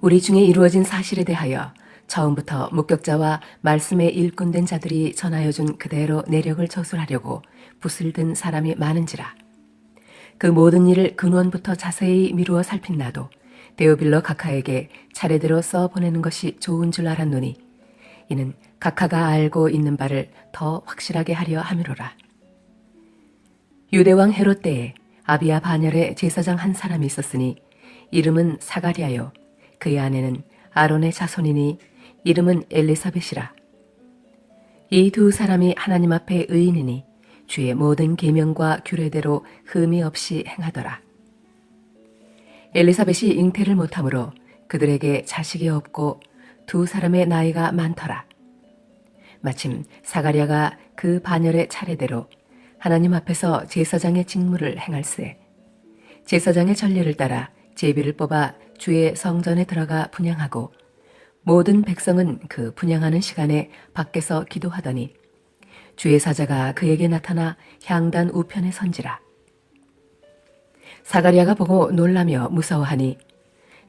우리 중에 이루어진 사실에 대하여 처음부터 목격자와 말씀에 일꾼된 자들이 전하여준 그대로 내력을 저술하려고 붓을 든 사람이 많은지라. 그 모든 일을 근원부터 자세히 미루어 살핀 나도 데오빌로 각하에게 차례대로 써보내는 것이 좋은 줄 알았노니 이는 각하가 알고 있는 바를 더 확실하게 하려 함이로라. 유대왕 헤롯 때에 아비야 반열에 제사장 한 사람이 있었으니 이름은 사가랴요. 그의 아내는 아론의 자손이니 이름은 엘리사벳이라. 이 두 사람이 하나님 앞에 의인이니 주의 모든 계명과 규례대로 흠이 없이 행하더라. 엘리사벳이 잉태를 못하므로 그들에게 자식이 없고 두 사람의 나이가 많더라. 마침 사가랴가 그 반열의 차례대로 하나님 앞에서 제사장의 직무를 행할세. 제사장의 전례를 따라 제비를 뽑아 주의 성전에 들어가 분향하고 모든 백성은 그 분향하는 시간에 밖에서 기도하더니 주의 사자가 그에게 나타나 향단 우편에 선지라. 사가랴가 보고 놀라며 무서워하니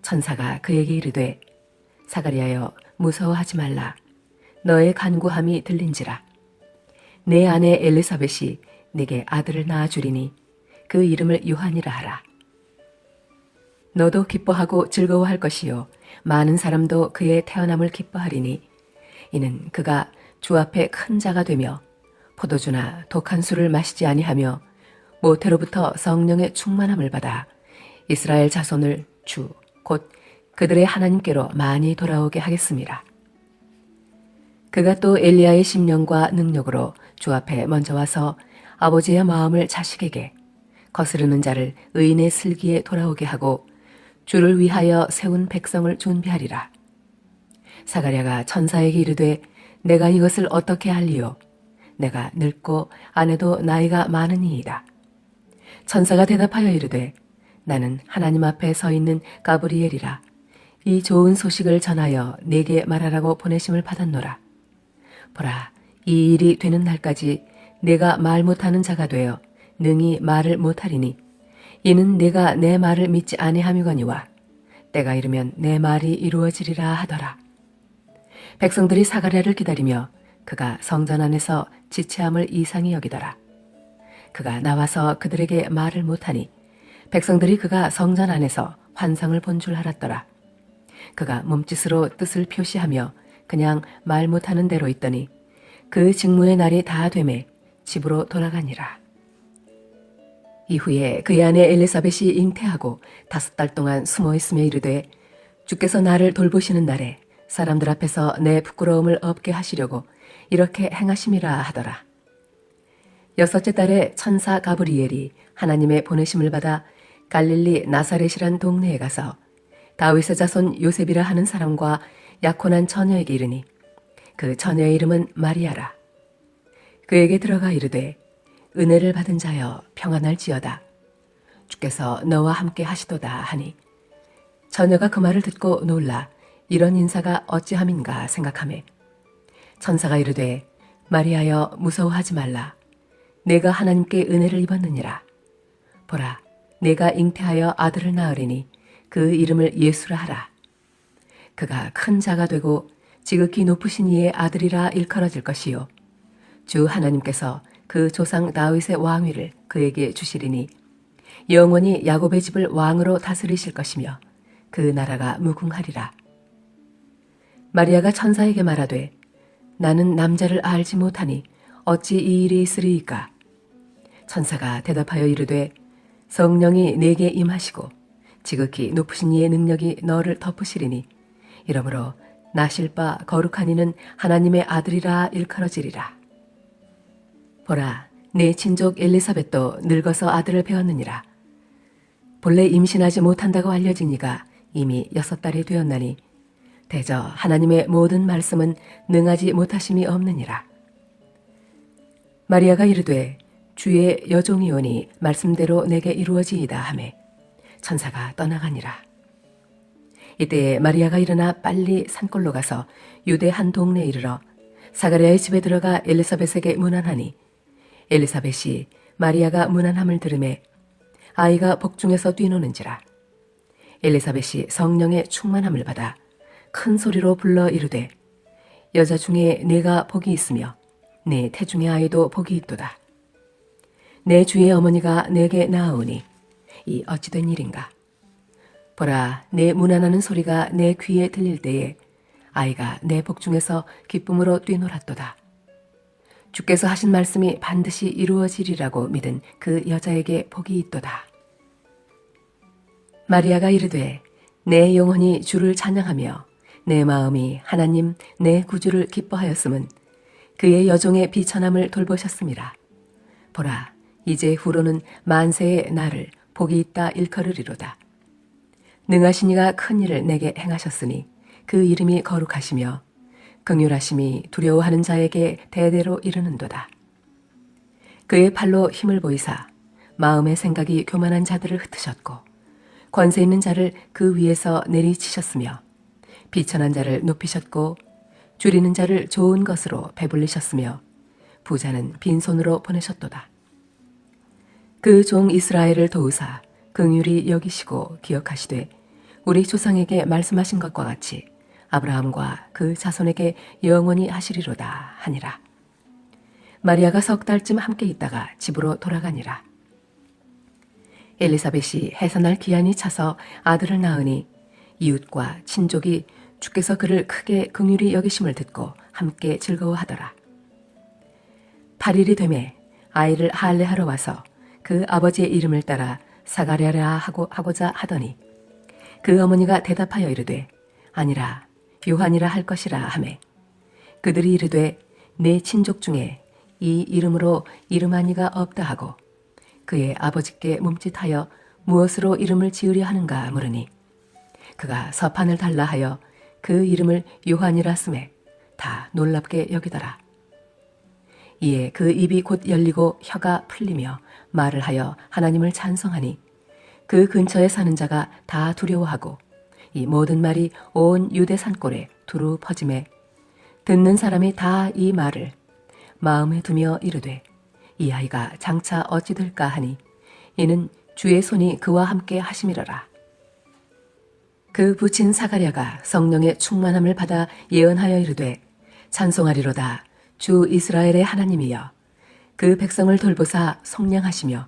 천사가 그에게 이르되 사가랴여 무서워하지 말라. 너의 간구함이 들린지라. 내 아내 엘리사벳이 네게 아들을 낳아주리니 그 이름을 요한이라 하라. 너도 기뻐하고 즐거워할 것이요 많은 사람도 그의 태어남을 기뻐하리니 이는 그가 주 앞에 큰 자가 되며 포도주나 독한 술을 마시지 아니하며 모태로부터 성령의 충만함을 받아 이스라엘 자손을 주 곧 그들의 하나님께로 많이 돌아오게 하겠습니다. 그가 또 엘리야의 심령과 능력으로 주 앞에 먼저 와서 아버지의 마음을 자식에게 거스르는 자를 의인의 슬기에 돌아오게 하고 주를 위하여 세운 백성을 준비하리라. 사가랴가 천사에게 이르되 내가 이것을 어떻게 할리요? 내가 늙고 아내도 나이가 많으니이다. 천사가 대답하여 이르되 나는 하나님 앞에 서 있는 가브리엘이라. 이 좋은 소식을 전하여 내게 말하라고 보내심을 받았노라. 보라, 이 일이 되는 날까지 내가 말 못하는 자가 되어 능히 말을 못하리니 이는 내가 내 말을 믿지 아니함이거니와 때가 이르면 내 말이 이루어지리라 하더라. 백성들이 사가랴를 기다리며 그가 성전 안에서 지체함을 이상히 여기더라. 그가 나와서 그들에게 말을 못하니 백성들이 그가 성전 안에서 환상을 본 줄 알았더라. 그가 몸짓으로 뜻을 표시하며 그냥 말 못하는 대로 있더니 그 직무의 날이 다 되매 집으로 돌아가니라. 이후에 그의 아내 엘리사벳이 잉태하고 5달 동안 숨어있으며 이르되 주께서 나를 돌보시는 날에 사람들 앞에서 내 부끄러움을 없게 하시려고 이렇게 행하심이라 하더라. 6째 달에 천사 가브리엘이 하나님의 보내심을 받아 갈릴리 나사렛이란 동네에 가서 다윗의 자손 요셉이라 하는 사람과 약혼한 처녀에게 이르니 그 처녀의 이름은 마리아라. 그에게 들어가 이르되 은혜를 받은 자여 평안할지어다. 주께서 너와 함께 하시도다 하니 처녀가 그 말을 듣고 놀라 이런 인사가 어찌함인가 생각하매 천사가 이르되 마리아여 무서워하지 말라. 내가 하나님께 은혜를 입었느니라. 보라, 내가 잉태하여 아들을 낳으리니 그 이름을 예수라 하라. 그가 큰 자가 되고 지극히 높으신 이의 아들이라 일컬어질 것이요 주 하나님께서 그 조상 다윗의 왕위를 그에게 주시리니 영원히 야곱의 집을 왕으로 다스리실 것이며 그 나라가 무궁하리라. 마리아가 천사에게 말하되 나는 남자를 알지 못하니 어찌 이 일이 있으리이까? 천사가 대답하여 이르되 성령이 내게 임하시고 지극히 높으신 이의 능력이 너를 덮으시리니 이러므로 나실 바 거룩한 이는 하나님의 아들이라 일컬어지리라. 보라, 내 친족 엘리사벳도 늙어서 아들을 배웠느니라. 본래 임신하지 못한다고 알려진 이가 이미 6달이 되었나니 대저 하나님의 모든 말씀은 능하지 못하심이 없느니라. 마리아가 이르되 주의 여종이오니 말씀대로 내게 이루어지이다 하매 천사가 떠나가니라. 이때에 마리아가 일어나 빨리 산골로 가서 유대 한 동네에 이르러 사가랴의 집에 들어가 엘리사벳에게 문안하니 엘리사벳이 마리아가 문안함을 들으매 아이가 복중에서 뛰노는지라. 엘리사벳이 성령의 충만함을 받아 큰 소리로 불러 이르되 여자 중에 내가 복이 있으며 내 태중의 아이도 복이 있도다. 내 주의 어머니가 내게 낳아오니 이 어찌된 일인가. 보라, 내 문안하는 소리가 내 귀에 들릴 때에 아이가 내 복중에서 기쁨으로 뛰놀았도다. 주께서 하신 말씀이 반드시 이루어지리라고 믿은 그 여자에게 복이 있도다. 마리아가 이르되 내 영혼이 주를 찬양하며 내 마음이 하나님 내 구주를 기뻐하였음은 그의 여종의 비천함을 돌보셨음이라. 보라, 이제 후로는 만세의 나를 복이 있다 일컬으리로다. 능하신 이가 큰 일을 내게 행하셨으니 그 이름이 거룩하시며 긍휼하심이 두려워하는 자에게 대대로 이르는도다. 그의 팔로 힘을 보이사 마음의 생각이 교만한 자들을 흩으셨고 권세 있는 자를 그 위에서 내리치셨으며 비천한 자를 높이셨고 줄이는 자를 좋은 것으로 배불리셨으며 부자는 빈손으로 보내셨도다. 그 종 이스라엘을 도우사 긍휼히 여기시고 기억하시되 우리 조상에게 말씀하신 것과 같이 아브라함과 그 자손에게 영원히 하시리로다 하니라. 마리아가 석 달쯤 함께 있다가 집으로 돌아가니라. 엘리사벳이 해산할 기한이 차서 아들을 낳으니 이웃과 친족이 주께서 그를 크게 긍휼히 여기심을 듣고 함께 즐거워하더라. 8일이 되매 아이를 할례하러 와서 그 아버지의 이름을 따라 사가랴라 하고자 하더니 그 어머니가 대답하여 이르되 아니라 요한이라 할 것이라 하매 그들이 이르되 내 친족 중에 이 이름으로 이름한 이가 없다 하고 그의 아버지께 멈칫하여 무엇으로 이름을 지으려 하는가 물으니 그가 서판을 달라 하여 그 이름을 요한이라 쓰매 다 놀랍게 여기더라. 이에 그 입이 곧 열리고 혀가 풀리며 말을 하여 하나님을 찬송하니 그 근처에 사는 자가 다 두려워하고 이 모든 말이 온 유대 산골에 두루 퍼짐에 듣는 사람이 다 이 말을 마음에 두며 이르되 이 아이가 장차 어찌 될까 하니 이는 주의 손이 그와 함께 하심이러라. 그 부친 사가랴가 성령의 충만함을 받아 예언하여 이르되 찬송하리로다. 주 이스라엘의 하나님이여 그 백성을 돌보사 속량하시며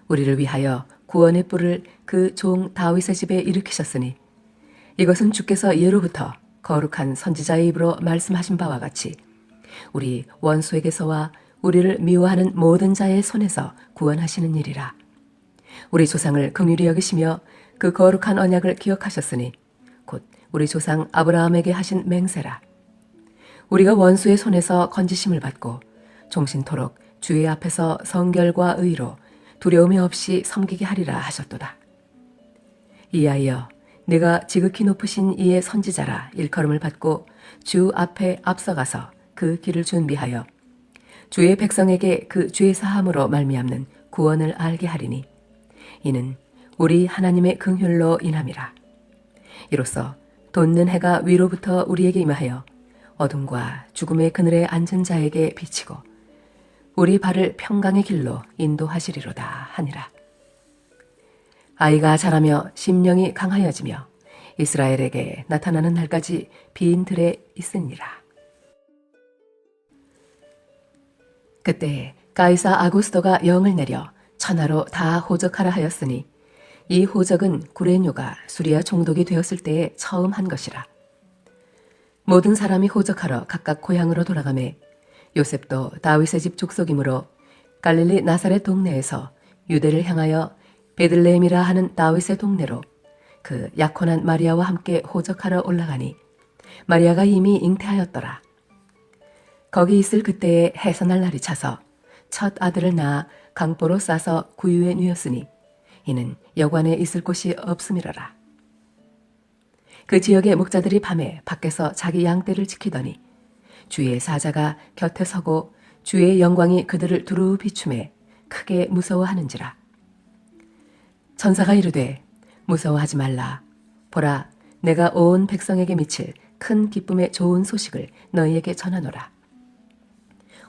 우리를 위하여 구원의 뿔을 그 종 다윗의 집에 일으키셨으니 이것은 주께서 예로부터 거룩한 선지자의 입으로 말씀하신 바와 같이 우리 원수에게서와 우리를 미워하는 모든 자의 손에서 구원하시는 일이라. 우리 조상을 긍휼히 여기시며 그 거룩한 언약을 기억하셨으니 곧 우리 조상 아브라함에게 하신 맹세라. 우리가 원수의 손에서 건지심을 받고 종신토록 주의 앞에서 성결과 의로 두려움이 없이 섬기게 하리라 하셨도다. 이하여 내가 지극히 높으신 이의 선지자라 일컬음을 받고 주 앞에 앞서가서 그 길을 준비하여 주의 백성에게 그 죄 사함으로 말미암는 구원을 알게 하리니 이는 우리 하나님의 긍휼로 인함이라. 이로써 돋는 해가 위로부터 우리에게 임하여 어둠과 죽음의 그늘에 앉은 자에게 비치고 우리 발을 평강의 길로 인도하시리로다 하니라. 아이가 자라며 심령이 강하여지며 이스라엘에게 나타나는 날까지 빈 들에 있으니라. 그때 가이사 아구스도가 영을 내려 천하로 다 호적하라 하였으니 이 호적은 구레뇨가 수리아 총독이 되었을 때에 처음 한 것이라. 모든 사람이 호적하러 각각 고향으로 돌아가매 요셉도 다윗의 집 족속이므로 갈릴리 나사렛 동네에서 유대를 향하여 베들레헴이라 하는 다윗의 동네로 그 약혼한 마리아와 함께 호적하러 올라가니 마리아가 이미 잉태하였더라. 거기 있을 그때에 해산할 날이 차서 첫 아들을 낳아 강보로 싸서 구유에 누였으니 이는 여관에 있을 곳이 없음이러라. 그 지역의 목자들이 밤에 밖에서 자기 양떼를 지키더니 주의 사자가 곁에 서고 주의 영광이 그들을 두루 비추매 크게 무서워하는지라. 천사가 이르되 무서워하지 말라. 보라, 내가 온 백성에게 미칠 큰 기쁨의 좋은 소식을 너희에게 전하노라.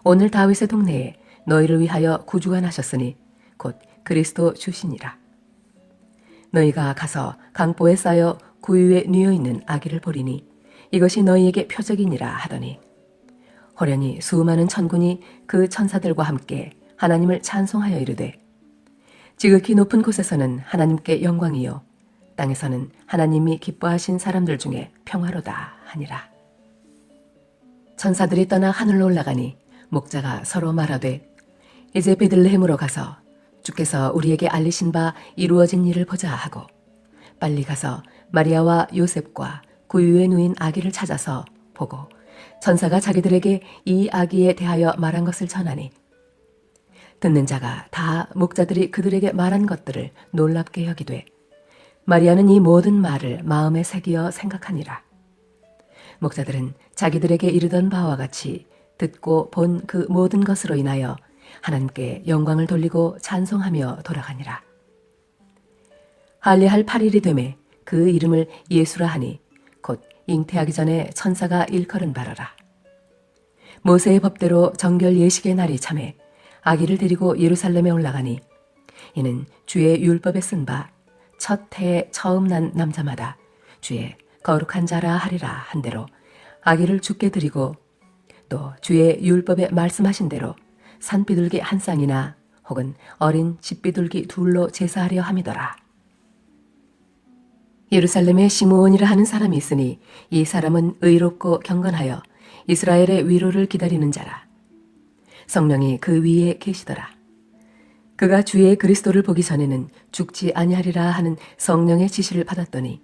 오늘 다윗의 동네에 너희를 위하여 구주가 나셨으니 곧 그리스도 주시니라. 너희가 가서 강보에 쌓여 구유에 뉘어 있는 아기를 보리니 이것이 너희에게 표적이니라 하더니 호련히 수많은 천군이 그 천사들과 함께 하나님을 찬송하여 이르되 지극히 높은 곳에서는 하나님께 영광이요 땅에서는 하나님이 기뻐하신 사람들 중에 평화로다 하니라. 천사들이 떠나 하늘로 올라가니 목자가 서로 말하되 이제 베들레헴으로 가서 주께서 우리에게 알리신 바 이루어진 일을 보자 하고 빨리 가서 마리아와 요셉과 구유에 누인 아기를 찾아서 보고 천사가 자기들에게 이 아기에 대하여 말한 것을 전하니 듣는 자가 다 목자들이 그들에게 말한 것들을 놀랍게 여기되 마리아는 이 모든 말을 마음에 새기어 생각하니라. 목자들은 자기들에게 이르던 바와 같이 듣고 본 그 모든 것으로 인하여 하나님께 영광을 돌리고 찬송하며 돌아가니라. 할례할 8일이 되매 그 이름을 예수라 하니 곧 잉태하기 전에 천사가 일컬은 바라라. 모세의 법대로 정결 예식의 날이 참해 아기를 데리고 예루살렘에 올라가니 이는 주의 율법에 쓴 바 첫 해에 처음 난 남자마다 주의 거룩한 자라 하리라 한 대로 아기를 주께 드리고 또 주의 율법에 말씀하신 대로 산비둘기 한 쌍이나 혹은 어린 집비둘기 둘로 제사하려 함이더라. 예루살렘에 시므온이라 하는 사람이 있으니 이 사람은 의롭고 경건하여 이스라엘의 위로를 기다리는 자라. 성령이 그 위에 계시더라. 그가 주의 그리스도를 보기 전에는 죽지 아니하리라 하는 성령의 지시를 받았더니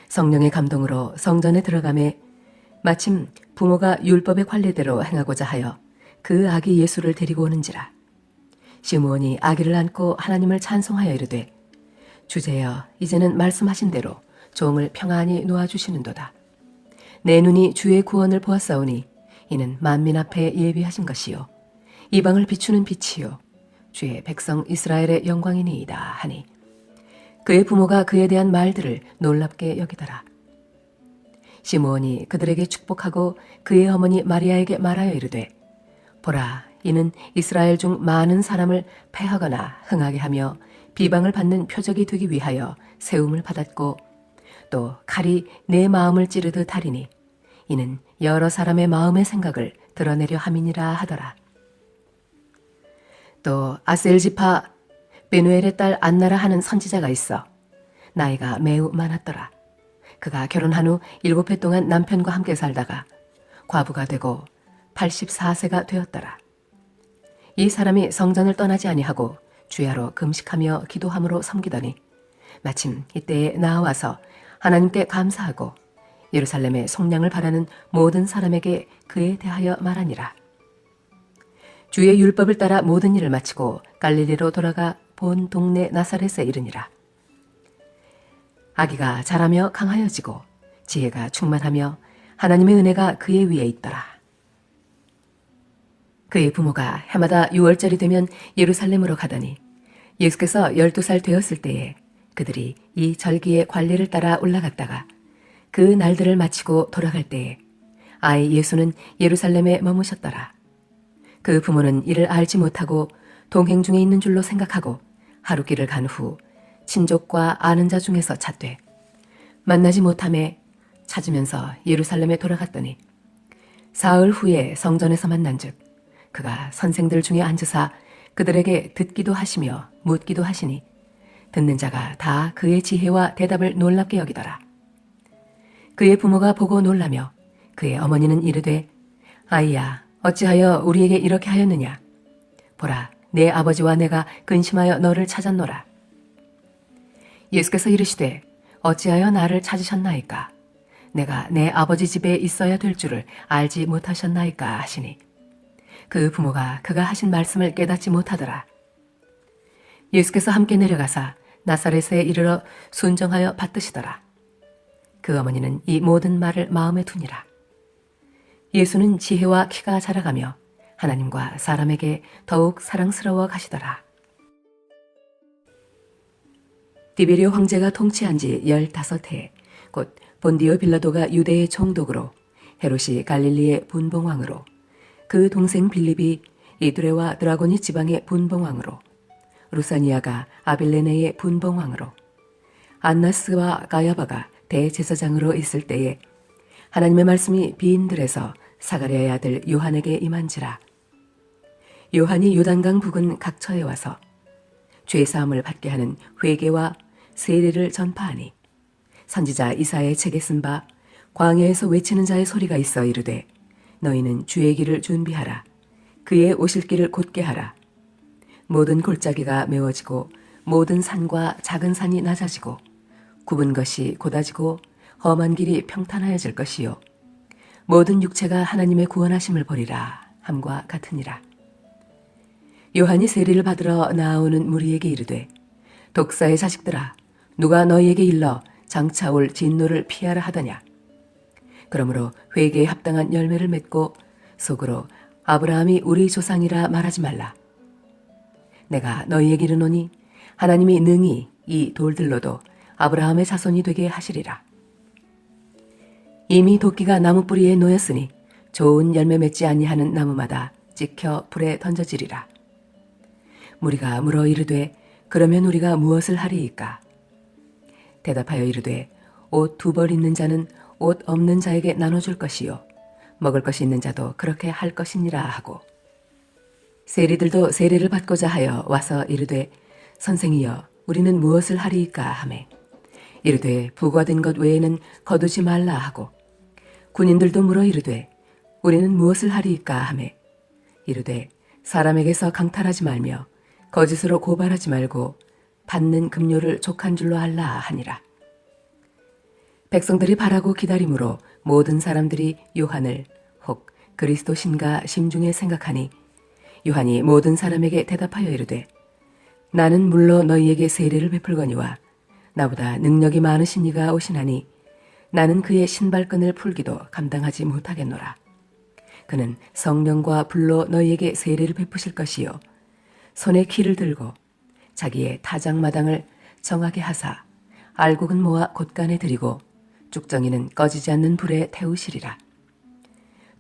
성령의 감동으로 성전에 들어가매 마침 부모가 율법의 관례대로 행하고자 하여 그 아기 예수를 데리고 오는지라. 시므온이 아기를 안고 하나님을 찬송하여 이르되 주제여 이제는 말씀하신 대로 종을 평안히 놓아주시는도다. 내 눈이 주의 구원을 보았사오니 이는 만민 앞에 예비하신 것이요 이방을 비추는 빛이요 주의 백성 이스라엘의 영광이니이다 하니 그의 부모가 그에 대한 말들을 놀랍게 여기더라. 시므온이 그들에게 축복하고 그의 어머니 마리아에게 말하여 이르되 보라 이는 이스라엘 중 많은 사람을 패하거나 흥하게 하며 비방을 받는 표적이 되기 위하여 세움을 받았고 또 칼이 내 마음을 찌르듯 하리니 이는 여러 사람의 마음의 생각을 드러내려 함이니라 하더라. 또 아셀지파 베누엘의 딸 안나라 하는 선지자가 있어 나이가 매우 많았더라. 그가 결혼한 후 7해 동안 남편과 함께 살다가 과부가 되고 84세가 되었더라. 이 사람이 성전을 떠나지 아니하고 주야로 금식하며 기도함으로 섬기더니 마침 이때에 나와서 하나님께 감사하고 예루살렘의 속량을 바라는 모든 사람에게 그에 대하여 말하니라. 주의 율법을 따라 모든 일을 마치고 갈릴리로 돌아가 본 동네 나사렛에 이르니라. 아기가 자라며 강하여지고 지혜가 충만하며 하나님의 은혜가 그의 위에 있더라. 그의 부모가 해마다 6월절이 되면 예루살렘으로 가더니 예수께서 12살 되었을 때에 그들이 이 절기의 관례를 따라 올라갔다가 그 날들을 마치고 돌아갈 때에 아이 예수는 예루살렘에 머무셨더라. 그 부모는 이를 알지 못하고 동행 중에 있는 줄로 생각하고 하루길을 간 후 친족과 아는 자 중에서 찾되 만나지 못함에 찾으면서 예루살렘에 돌아갔더니 사흘 후에 성전에서 만난즉 그가 선생들 중에 앉으사 그들에게 듣기도 하시며 묻기도 하시니 듣는 자가 다 그의 지혜와 대답을 놀랍게 여기더라. 그의 부모가 보고 놀라며 그의 어머니는 이르되 아이야 어찌하여 우리에게 이렇게 하였느냐. 보라 내 아버지와 내가 근심하여 너를 찾았노라. 예수께서 이르시되 어찌하여 나를 찾으셨나이까. 내가 내 아버지 집에 있어야 될 줄을 알지 못하셨나이까 하시니 그 부모가 그가 하신 말씀을 깨닫지 못하더라. 예수께서 함께 내려가사 나사렛에 이르러 순정하여 받드시더라. 그 어머니는 이 모든 말을 마음에 두니라. 예수는 지혜와 키가 자라가며 하나님과 사람에게 더욱 사랑스러워 가시더라. 디베리오 황제가 통치한 지 15해 곧 본디오 빌라도가 유대의 총독으로 헤롯이 갈릴리의 분봉왕으로 그 동생 빌립이 이두레와 드라고니 지방의 분봉왕으로 루사니아가 아빌레네의 분봉왕으로 안나스와 가야바가 대제사장으로 있을 때에 하나님의 말씀이 비인들에서 사가랴의 아들 요한에게 임한지라. 요한이 요단강 부근 각처에 와서 죄사함을 받게 하는 회개와 세례를 전파하니 선지자 이사야의 책에 쓴 바 광야에서 외치는 자의 소리가 있어 이르되 너희는 주의 길을 준비하라. 그의 오실 길을 곧게 하라. 모든 골짜기가 메워지고 모든 산과 작은 산이 낮아지고 굽은 것이 곧아지고 험한 길이 평탄하여질 것이요 모든 육체가 하나님의 구원하심을 보리라 함과 같으니라. 요한이 세례를 받으러 나아오는 무리에게 이르되 독사의 자식들아 누가 너희에게 일러 장차 올 진노를 피하라 하더냐. 그러므로 회개에 합당한 열매를 맺고 속으로 아브라함이 우리 조상이라 말하지 말라. 내가 너희에게 이르노니 하나님이 능히 이 돌들로도 아브라함의 자손이 되게 하시리라. 이미 도끼가 나무 뿌리에 놓였으니 좋은 열매 맺지 아니하는 나무마다 찍혀 불에 던져지리라. 무리가 물어 이르되 그러면 우리가 무엇을 하리이까? 대답하여 이르되 옷 2벌 있는 자는 옷 없는 자에게 나눠줄 것이요 먹을 것이 있는 자도 그렇게 할 것이니라 하고 세리들도 세례를 받고자 하여 와서 이르되 선생이여 우리는 무엇을 하리이까 하매 이르되 부과된 것 외에는 거두지 말라 하고 군인들도 물어 이르되 우리는 무엇을 하리이까 하매 이르되 사람에게서 강탈하지 말며 거짓으로 고발하지 말고 받는 급료를 족한 줄로 알라 하니라. 백성들이 바라고 기다림으로 모든 사람들이 요한을 혹 그리스도신가 심중에 생각하니 요한이 모든 사람에게 대답하여 이르되 나는 물로 너희에게 세례를 베풀거니와 나보다 능력이 많으신 이가 오시나니 나는 그의 신발끈을 풀기도 감당하지 못하겠노라. 그는 성령과 불로 너희에게 세례를 베푸실 것이요 손에 키를 들고 자기의 타작마당을 정하게 하사 알곡은 모아 곳간에 들이고 쭉정이는 꺼지지 않는 불에 태우시리라.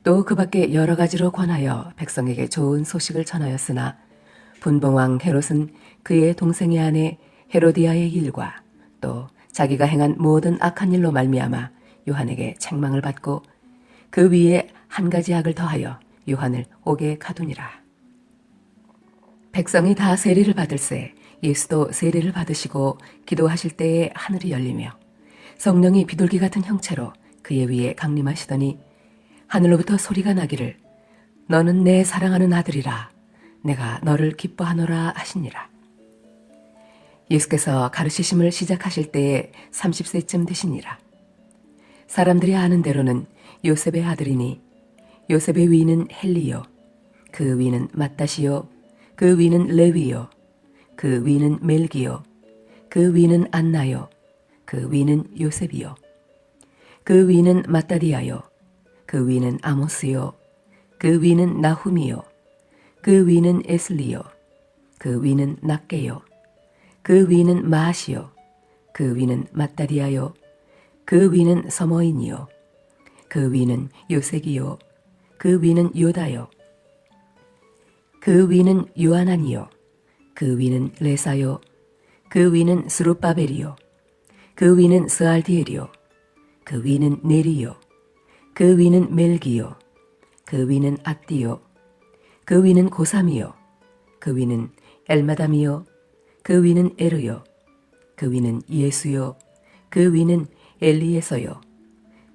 또 그 밖에 여러 가지로 권하여 백성에게 좋은 소식을 전하였으나 분봉왕 헤롯은 그의 동생의 아내 헤로디아의 일과 또 자기가 행한 모든 악한 일로 말미암아 요한에게 책망을 받고 그 위에 한 가지 악을 더하여 요한을 옥에 가두니라. 백성이 다 세례를 받을새 예수도 세례를 받으시고 기도하실 때에 하늘이 열리며 성령이 비둘기 같은 형체로 그의 위에 강림하시더니 하늘로부터 소리가 나기를 너는 내 사랑하는 아들이라 내가 너를 기뻐하노라 하시니라. 예수께서 가르치심을 시작하실 때에 30세쯤 되시니라. 사람들이 아는 대로는 요셉의 아들이니 요셉의 위는 헬리요 그 위는 맏다시요 그 위는 레위요 그 위는 멜기요 그 위는 안나요 그 위는 요셉이요 그 위는 마따디아요 그 위는 아모스요 그 위는 나훔이요 그 위는 에슬리요 그 위는 낫게요 그 위는 마시요 그 위는 마따디아요 그 위는 서머인이요 그 위는 요색이요 그 위는 요다요 그 위는 요하나니요 그 위는 레사요 그 위는 스룹바벨이요 그 위는 스알디엘이요 그 위는 네리요 그 위는 멜기요 그 위는 앗디요 그 위는 고삼이요 그 위는 엘마담이요 그 위는 에르요 그 위는 예수요 그 위는 엘리에서요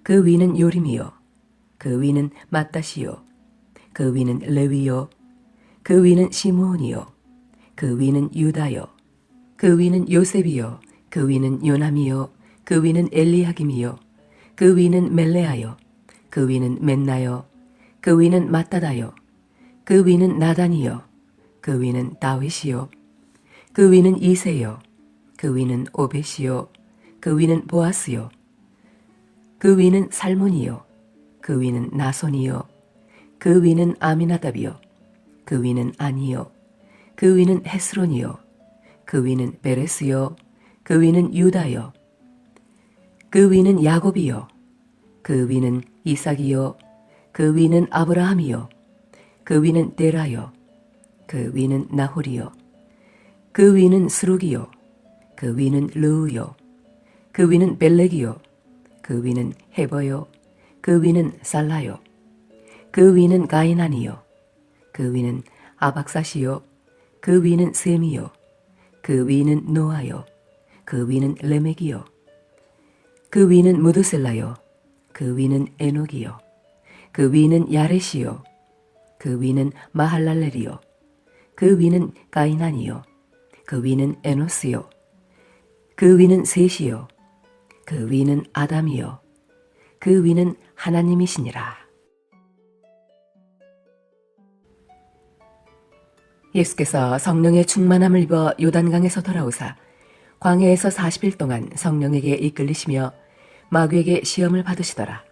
그 위는 요림이요 그 위는 맏다시요 그 위는 레위요 그 위는 시므온이요 그 위는 유다요 그 위는 요셉이요 그 위는 요남이요 그 위는 엘리야김이요 그 위는 멜레아요 그 위는 맨나요 그 위는 마따다요 그 위는 나단이요 그 위는 다윗이요 그 위는 이세요 그 위는 오벳이요 그 위는 보아스요 그 위는 살몬이요 그 위는 나손이요 그 위는 아미나답이요 그 위는 아니요 그 위는 헤스론이요 그 위는 베레스요 그 위는 유다요 그 위는 야곱이요 그 위는 이삭이요 그 위는 아브라함이요 그 위는 데라요 그 위는 나홀이요 그 위는 스룩이요 그 위는 르우요 그 위는 벨렉이요, 그 위는 헤버요, 그 위는 살라요, 그 위는 가이난이요, 그 위는 아박사시요, 그 위는 셈이요, 그 위는 노아요, 그 위는 레멕이요, 그 위는 무드셀라요, 그 위는 에녹이요, 그 위는 야렛이요, 그 위는 마할랄렐이요, 그 위는 가이난이요, 그 위는 에노스요, 그 위는 셋이요, 그 위는 아담이요, 그 위는 하나님이시니라. 예수께서 성령의 충만함을 입어 요단강에서 돌아오사 광야에서 40일 동안 성령에게 이끌리시며 마귀에게 시험을 받으시더라.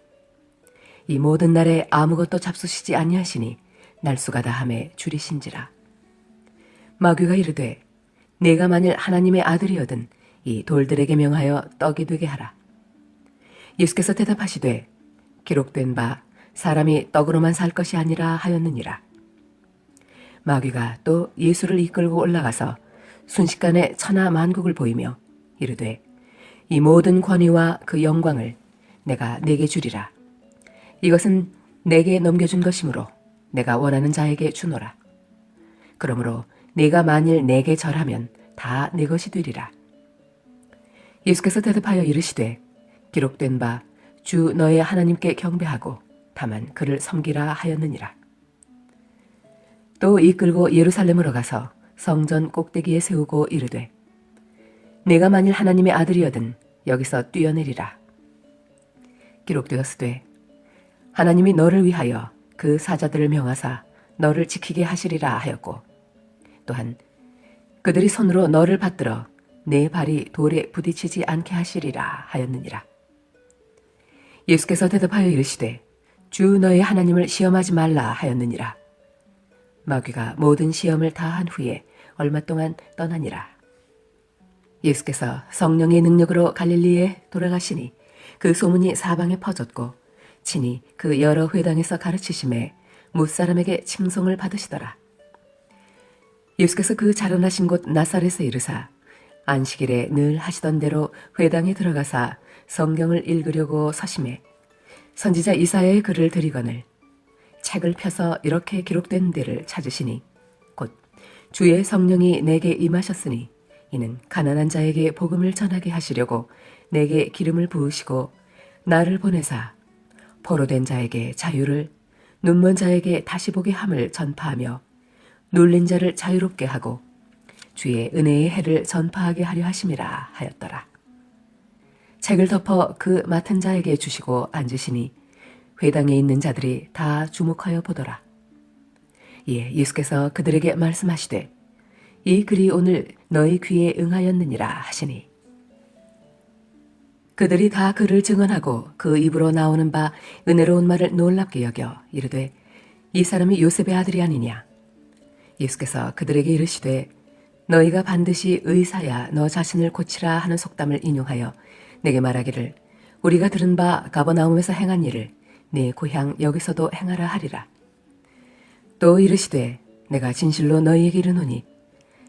이 모든 날에 아무것도 잡수시지 아니하시니 날수가 다함에 줄이신지라. 마귀가 이르되 내가 만일 하나님의 아들이거든 이 돌들에게 명하여 떡이 되게 하라. 예수께서 대답하시되 기록된 바 사람이 떡으로만 살 것이 아니라 하였느니라. 마귀가 또 예수를 이끌고 올라가서 순식간에 천하 만국을 보이며 이르되 이 모든 권위와 그 영광을 내가 네게 주리라. 이것은 내게 넘겨준 것이므로 내가 원하는 자에게 주노라. 그러므로 네가 만일 내게 절하면 다 내 것이 되리라. 예수께서 대답하여 이르시되 기록된 바 주 너의 하나님께 경배하고 다만 그를 섬기라 하였느니라. 또 이끌고 예루살렘으로 가서 성전 꼭대기에 세우고 이르되 내가 만일 하나님의 아들이거든 여기서 뛰어내리라. 기록되었으되 하나님이 너를 위하여 그 사자들을 명하사 너를 지키게 하시리라 하였고 또한 그들이 손으로 너를 받들어 내 발이 돌에 부딪히지 않게 하시리라 하였느니라. 예수께서 대답하여 이르시되 주 너의 하나님을 시험하지 말라 하였느니라. 마귀가 모든 시험을 다 한 후에 얼마 동안 떠나니라. 예수께서 성령의 능력으로 갈릴리에 돌아가시니 그 소문이 사방에 퍼졌고 친히 그 여러 회당에서 가르치심에 무사람에게 칭송을 받으시더라. 예수께서 그 자라나신 곳 나사렛에 이르사 안식일에 늘 하시던 대로 회당에 들어가사 성경을 읽으려고 서심해 선지자 이사야의 글을 들이거늘 책을 펴서 이렇게 기록된 데를 찾으시니 곧 주의 성령이 내게 임하셨으니 이는 가난한 자에게 복음을 전하게 하시려고 내게 기름을 부으시고 나를 보내사 포로된 자에게 자유를 눈먼 자에게 다시 보게 함을 전파하며 눌린 자를 자유롭게 하고 주의 은혜의 해를 전파하게 하려 하심이라 하였더라. 책을 덮어 그 맡은 자에게 주시고 앉으시니 회당에 있는 자들이 다 주목하여 보더라. 이에 예수께서 그들에게 말씀하시되 이 글이 오늘 너희 귀에 응하였느니라 하시니 그들이 다 그를 증언하고 그 입으로 나오는 바 은혜로운 말을 놀랍게 여겨 이르되 이 사람이 요셉의 아들이 아니냐. 예수께서 그들에게 이르시되 너희가 반드시 의사야 너 자신을 고치라 하는 속담을 인용하여 내게 말하기를 우리가 들은 바 가버나움에서 행한 일을 네 고향 여기서도 행하라 하리라. 또 이르시되 내가 진실로 너희에게 이르노니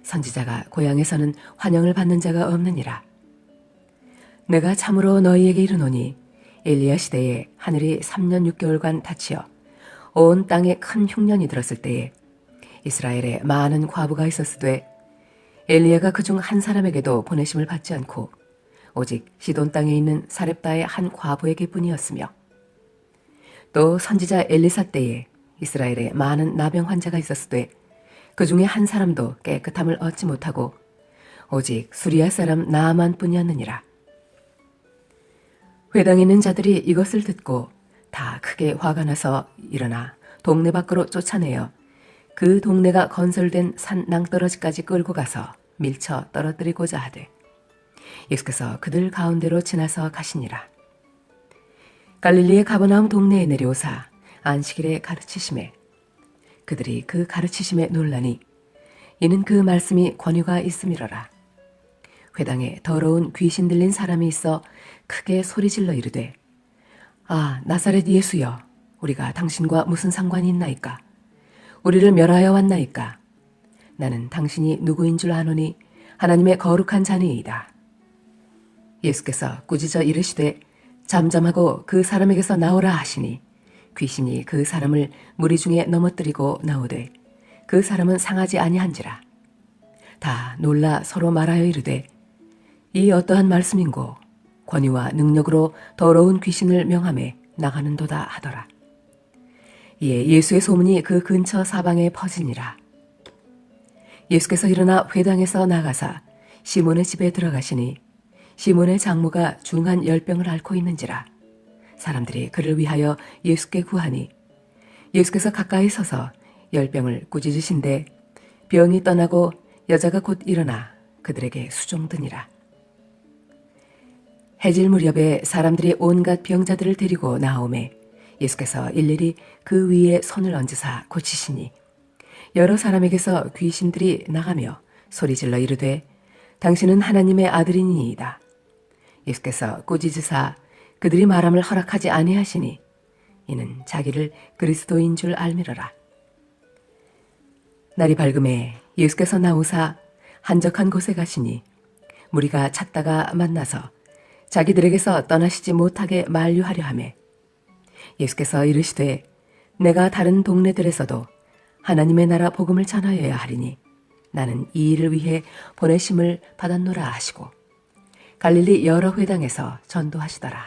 선지자가 고향에서는 환영을 받는 자가 없느니라. 내가 참으로 너희에게 이르노니 엘리야 시대에 하늘이 3년 6개월간 닫히어 온 땅에 큰 흉년이 들었을 때에 이스라엘에 많은 과부가 있었으되 엘리야가 그중 한 사람에게도 보내심을 받지 않고 오직 시돈 땅에 있는 사렙다의 한 과부에게 뿐이었으며 또 선지자 엘리사 때에 이스라엘에 많은 나병 환자가 있었으되 그 중에 한 사람도 깨끗함을 얻지 못하고 오직 수리아 사람 나아만 뿐이었느니라. 회당에 있는 자들이 이것을 듣고 다 크게 화가 나서 일어나 동네 밖으로 쫓아내어 그 동네가 건설된 산 낭떠러지까지 끌고 가서 밀쳐 떨어뜨리고자 하되 예수께서 그들 가운데로 지나서 가시니라. 갈릴리의 가버나움 동네에 내려오사 안식일에 가르치심에 그들이 그 가르치심에 놀라니 이는 그 말씀이 권위가 있음이로라. 회당에 더러운 귀신 들린 사람이 있어 크게 소리질러 이르되 아 나사렛 예수여 우리가 당신과 무슨 상관이 있나이까. 우리를 멸하여 왔나이까. 나는 당신이 누구인 줄 아노니 하나님의 거룩한 자니이다. 예수께서 꾸짖어 이르시되 잠잠하고 그 사람에게서 나오라 하시니 귀신이 그 사람을 무리 중에 넘어뜨리고 나오되 그 사람은 상하지 아니한지라. 다 놀라 서로 말하여 이르되 이 어떠한 말씀인고 권위와 능력으로 더러운 귀신을 명함에 나가는도다 하더라. 이에 예수의 소문이 그 근처 사방에 퍼지니라. 예수께서 일어나 회당에서 나가사 시몬의 집에 들어가시니 시몬의 장모가 중한 열병을 앓고 있는지라. 사람들이 그를 위하여 예수께 구하니 예수께서 가까이 서서 열병을 꾸짖으신데 병이 떠나고 여자가 곧 일어나 그들에게 수종드니라. 해질 무렵에 사람들이 온갖 병자들을 데리고 나오매 예수께서 일일이 그 위에 손을 얹으사 고치시니 여러 사람에게서 귀신들이 나가며 소리질러 이르되 당신은 하나님의 아들이니이다. 예수께서 꾸짖으사 그들이 말함을 허락하지 아니하시니 이는 자기를 그리스도인 줄 알미러라. 날이 밝음에 예수께서 나오사 한적한 곳에 가시니 무리가 찾다가 만나서 자기들에게서 떠나시지 못하게 만류하려 하매 예수께서 이르시되 내가 다른 동네들에서도 하나님의 나라 복음을 전하여야 하리니 나는 이 일을 위해 보내심을 받았노라 하시고 갈릴리 여러 회당에서 전도하시더라.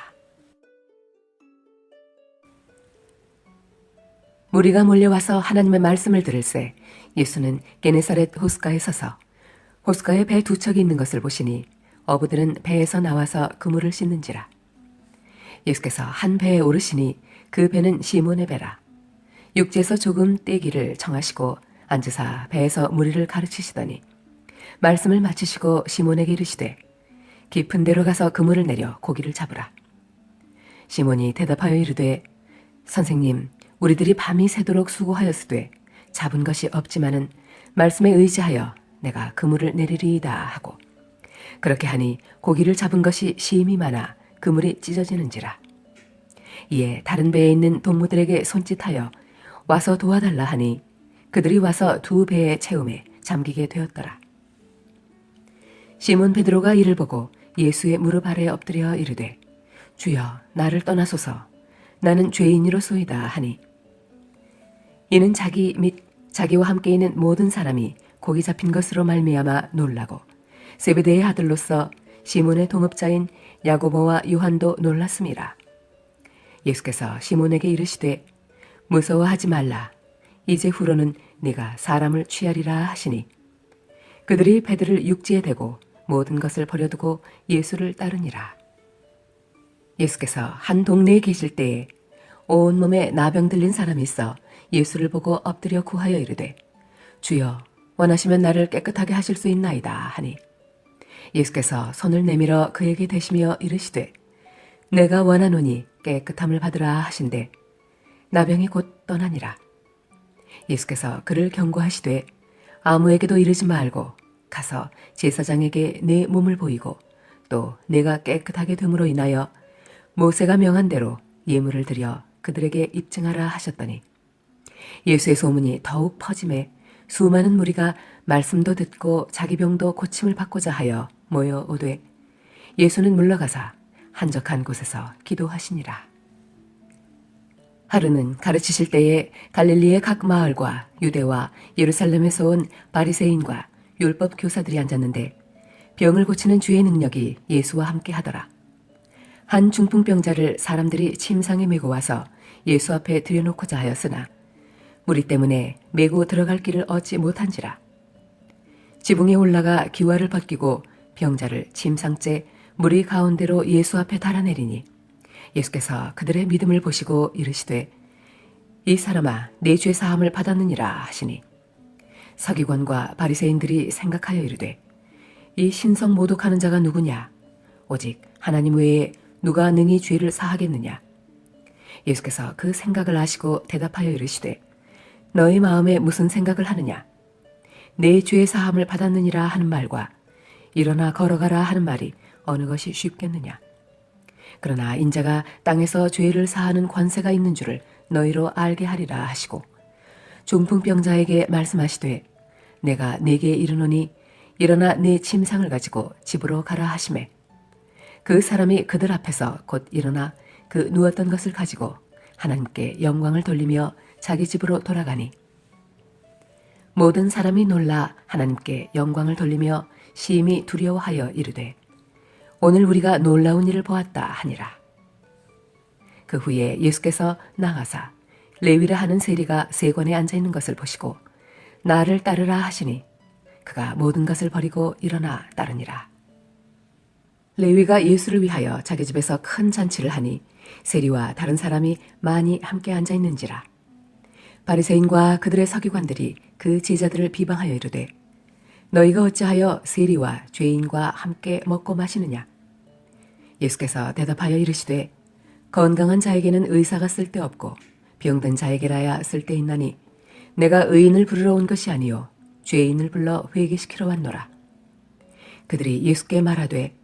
무리가 몰려와서 하나님의 말씀을 들을새 예수는 게네사렛 호숫가에 서서 호숫가에 배 두 척이 있는 것을 보시니 어부들은 배에서 나와서 그물을 씻는지라. 예수께서 한 배에 오르시니 그 배는 시몬의 배라. 육지에서 조금 떼기를 청하시고 앉으사 배에서 무리를 가르치시더니 말씀을 마치시고 시몬에게 이르시되 깊은 데로 가서 그물을 내려 고기를 잡으라. 시몬이 대답하여 이르되 선생님 우리들이 밤이 새도록 수고하였으되 잡은 것이 없지만은 말씀에 의지하여 내가 그물을 내리리이다 하고 그렇게 하니 고기를 잡은 것이 심히 많아 그물이 찢어지는지라. 이에 다른 배에 있는 동무들에게 손짓하여 와서 도와달라 하니 그들이 와서 두 배의 채움에 잠기게 되었더라. 시몬 베드로가 이를 보고 예수의 무릎 아래에 엎드려 이르되 주여 나를 떠나소서 나는 죄인이로소이다 하니 이는 자기 및 자기와 함께 있는 모든 사람이 고기 잡힌 것으로 말미암아 놀라고 세베대의 아들로서 시몬의 동업자인 야고보와 요한도 놀랐음이라. 예수께서 시몬에게 이르시되 무서워하지 말라. 이제 후로는 네가 사람을 취하리라 하시니 그들이 배들을 육지에 대고 모든 것을 버려두고 예수를 따르니라. 예수께서 한 동네에 계실 때에 온몸에 나병 들린 사람이 있어 예수를 보고 엎드려 구하여 이르되 주여 원하시면 나를 깨끗하게 하실 수 있나이다 하니 예수께서 손을 내밀어 그에게 대시며 이르시되 내가 원하노니 깨끗함을 받으라 하신대 나병이 곧 떠나니라. 예수께서 그를 경고하시되 아무에게도 이르지 말고 가서 제사장에게 내 몸을 보이고 또 내가 깨끗하게 됨으로 인하여 모세가 명한 대로 예물을 드려 그들에게 입증하라 하셨더니 예수의 소문이 더욱 퍼짐에 수많은 무리가 말씀도 듣고 자기 병도 고침을 받고자 하여 모여 오되 예수는 물러가사 한적한 곳에서 기도하시니라. 하루는 가르치실 때에 갈릴리의 각 마을과 유대와 예루살렘에서 온 바리새인과 율법 교사들이 앉았는데 병을 고치는 주의 능력이 예수와 함께 하더라. 한 중풍병자를 사람들이 침상에 메고 와서 예수 앞에 들여놓고자 하였으나 무리 때문에 메고 들어갈 길을 얻지 못한지라. 지붕에 올라가 기와를 벗기고 병자를 침상째 무리 가운데로 예수 앞에 달아내리니 예수께서 그들의 믿음을 보시고 이르시되 이 사람아 내 죄 사함을 받았느니라 하시니 서기관과 바리새인들이 생각하여 이르되 이 신성 모독하는 자가 누구냐 오직 하나님 외에 누가 능히 죄를 사하겠느냐. 예수께서 그 생각을 아시고 대답하여 이르시되 너희 마음에 무슨 생각을 하느냐. 내 죄 사함을 받았느니라 하는 말과 일어나 걸어가라 하는 말이 어느 것이 쉽겠느냐. 그러나 인자가 땅에서 죄를 사하는 권세가 있는 줄을 너희로 알게 하리라 하시고 중풍병자에게 말씀하시되 내가 네게 이르노니 일어나 네 침상을 가지고 집으로 가라 하시매 그 사람이 그들 앞에서 곧 일어나 그 누웠던 것을 가지고 하나님께 영광을 돌리며 자기 집으로 돌아가니 모든 사람이 놀라 하나님께 영광을 돌리며 심히 두려워하여 이르되 오늘 우리가 놀라운 일을 보았다 하니라. 그 후에 예수께서 나가사 레위라 하는 세리가 세관에 앉아 있는 것을 보시고 나를 따르라 하시니 그가 모든 것을 버리고 일어나 따르니라. 레위가 예수를 위하여 자기 집에서 큰 잔치를 하니 세리와 다른 사람이 많이 함께 앉아 있는지라. 바리새인과 그들의 서기관들이 그 제자들을 비방하여 이르되 너희가 어찌하여 세리와 죄인과 함께 먹고 마시느냐. 예수께서 대답하여 이르시되 건강한 자에게는 의사가 쓸데없고 병든 자에게라야 쓸데있나니 내가 의인을 부르러 온 것이 아니요 죄인을 불러 회개시키러 왔노라. 그들이 예수께 말하되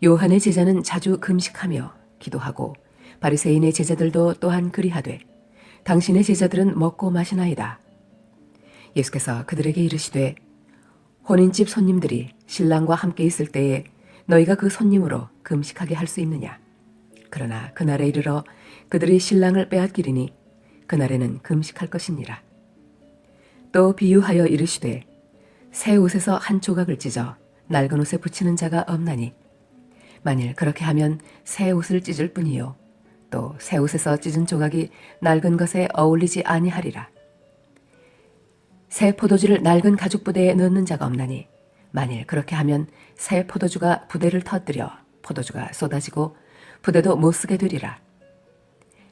요한의 제자는 자주 금식하며 기도하고 바리새인의 제자들도 또한 그리하되 당신의 제자들은 먹고 마시나이다. 예수께서 그들에게 이르시되 혼인집 손님들이 신랑과 함께 있을 때에 너희가 그 손님으로 금식하게 할 수 있느냐. 그러나 그날에 이르러 그들이 신랑을 빼앗기리니 그날에는 금식할 것이니라. 또 비유하여 이르시되 새 옷에서 한 조각을 찢어 낡은 옷에 붙이는 자가 없나니 만일 그렇게 하면 새 옷을 찢을 뿐이요 또 새 옷에서 찢은 조각이 낡은 것에 어울리지 아니하리라. 새 포도주를 낡은 가죽 부대에 넣는 자가 없나니 만일 그렇게 하면 새 포도주가 부대를 터뜨려 포도주가 쏟아지고 부대도 못 쓰게 되리라.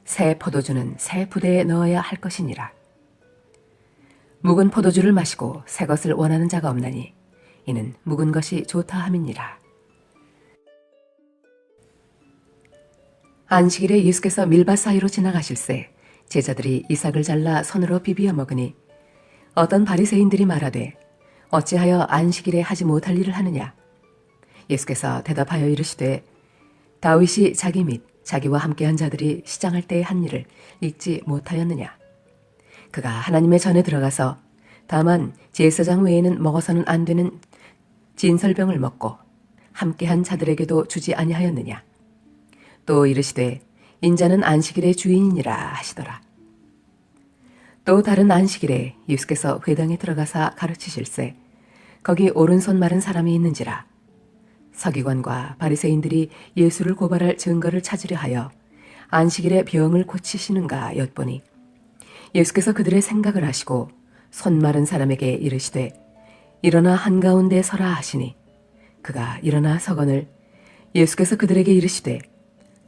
새 포도주는 새 부대에 넣어야 할 것이니라. 묵은 포도주를 마시고 새 것을 원하는 자가 없나니 이는 묵은 것이 좋다 함이니라. 안식일에 예수께서 밀밭 사이로 지나가실새 제자들이 이삭을 잘라 손으로 비비어 먹으니 어떤 바리새인들이 말하되 어찌하여 안식일에 하지 못할 일을 하느냐. 예수께서 대답하여 이르시되 다윗이 자기 및 자기와 함께한 자들이 시장할 때의 한 일을 잊지 못하였느냐. 그가 하나님의 전에 들어가서 다만 제사장 외에는 먹어서는 안 되는 진설병을 먹고 함께한 자들에게도 주지 아니하였느냐. 또 이르시되 인자는 안식일의 주인이니라 하시더라. 또 다른 안식일에 예수께서 회당에 들어가사 가르치실세 거기 오른손 마른 사람이 있는지라. 서기관과 바리새인들이 예수를 고발할 증거를 찾으려 하여 안식일에 병을 고치시는가 엿보니 예수께서 그들의 생각을 아시고 손 마른 사람에게 이르시되 일어나 한가운데 서라 하시니 그가 일어나 서거늘 예수께서 그들에게 이르시되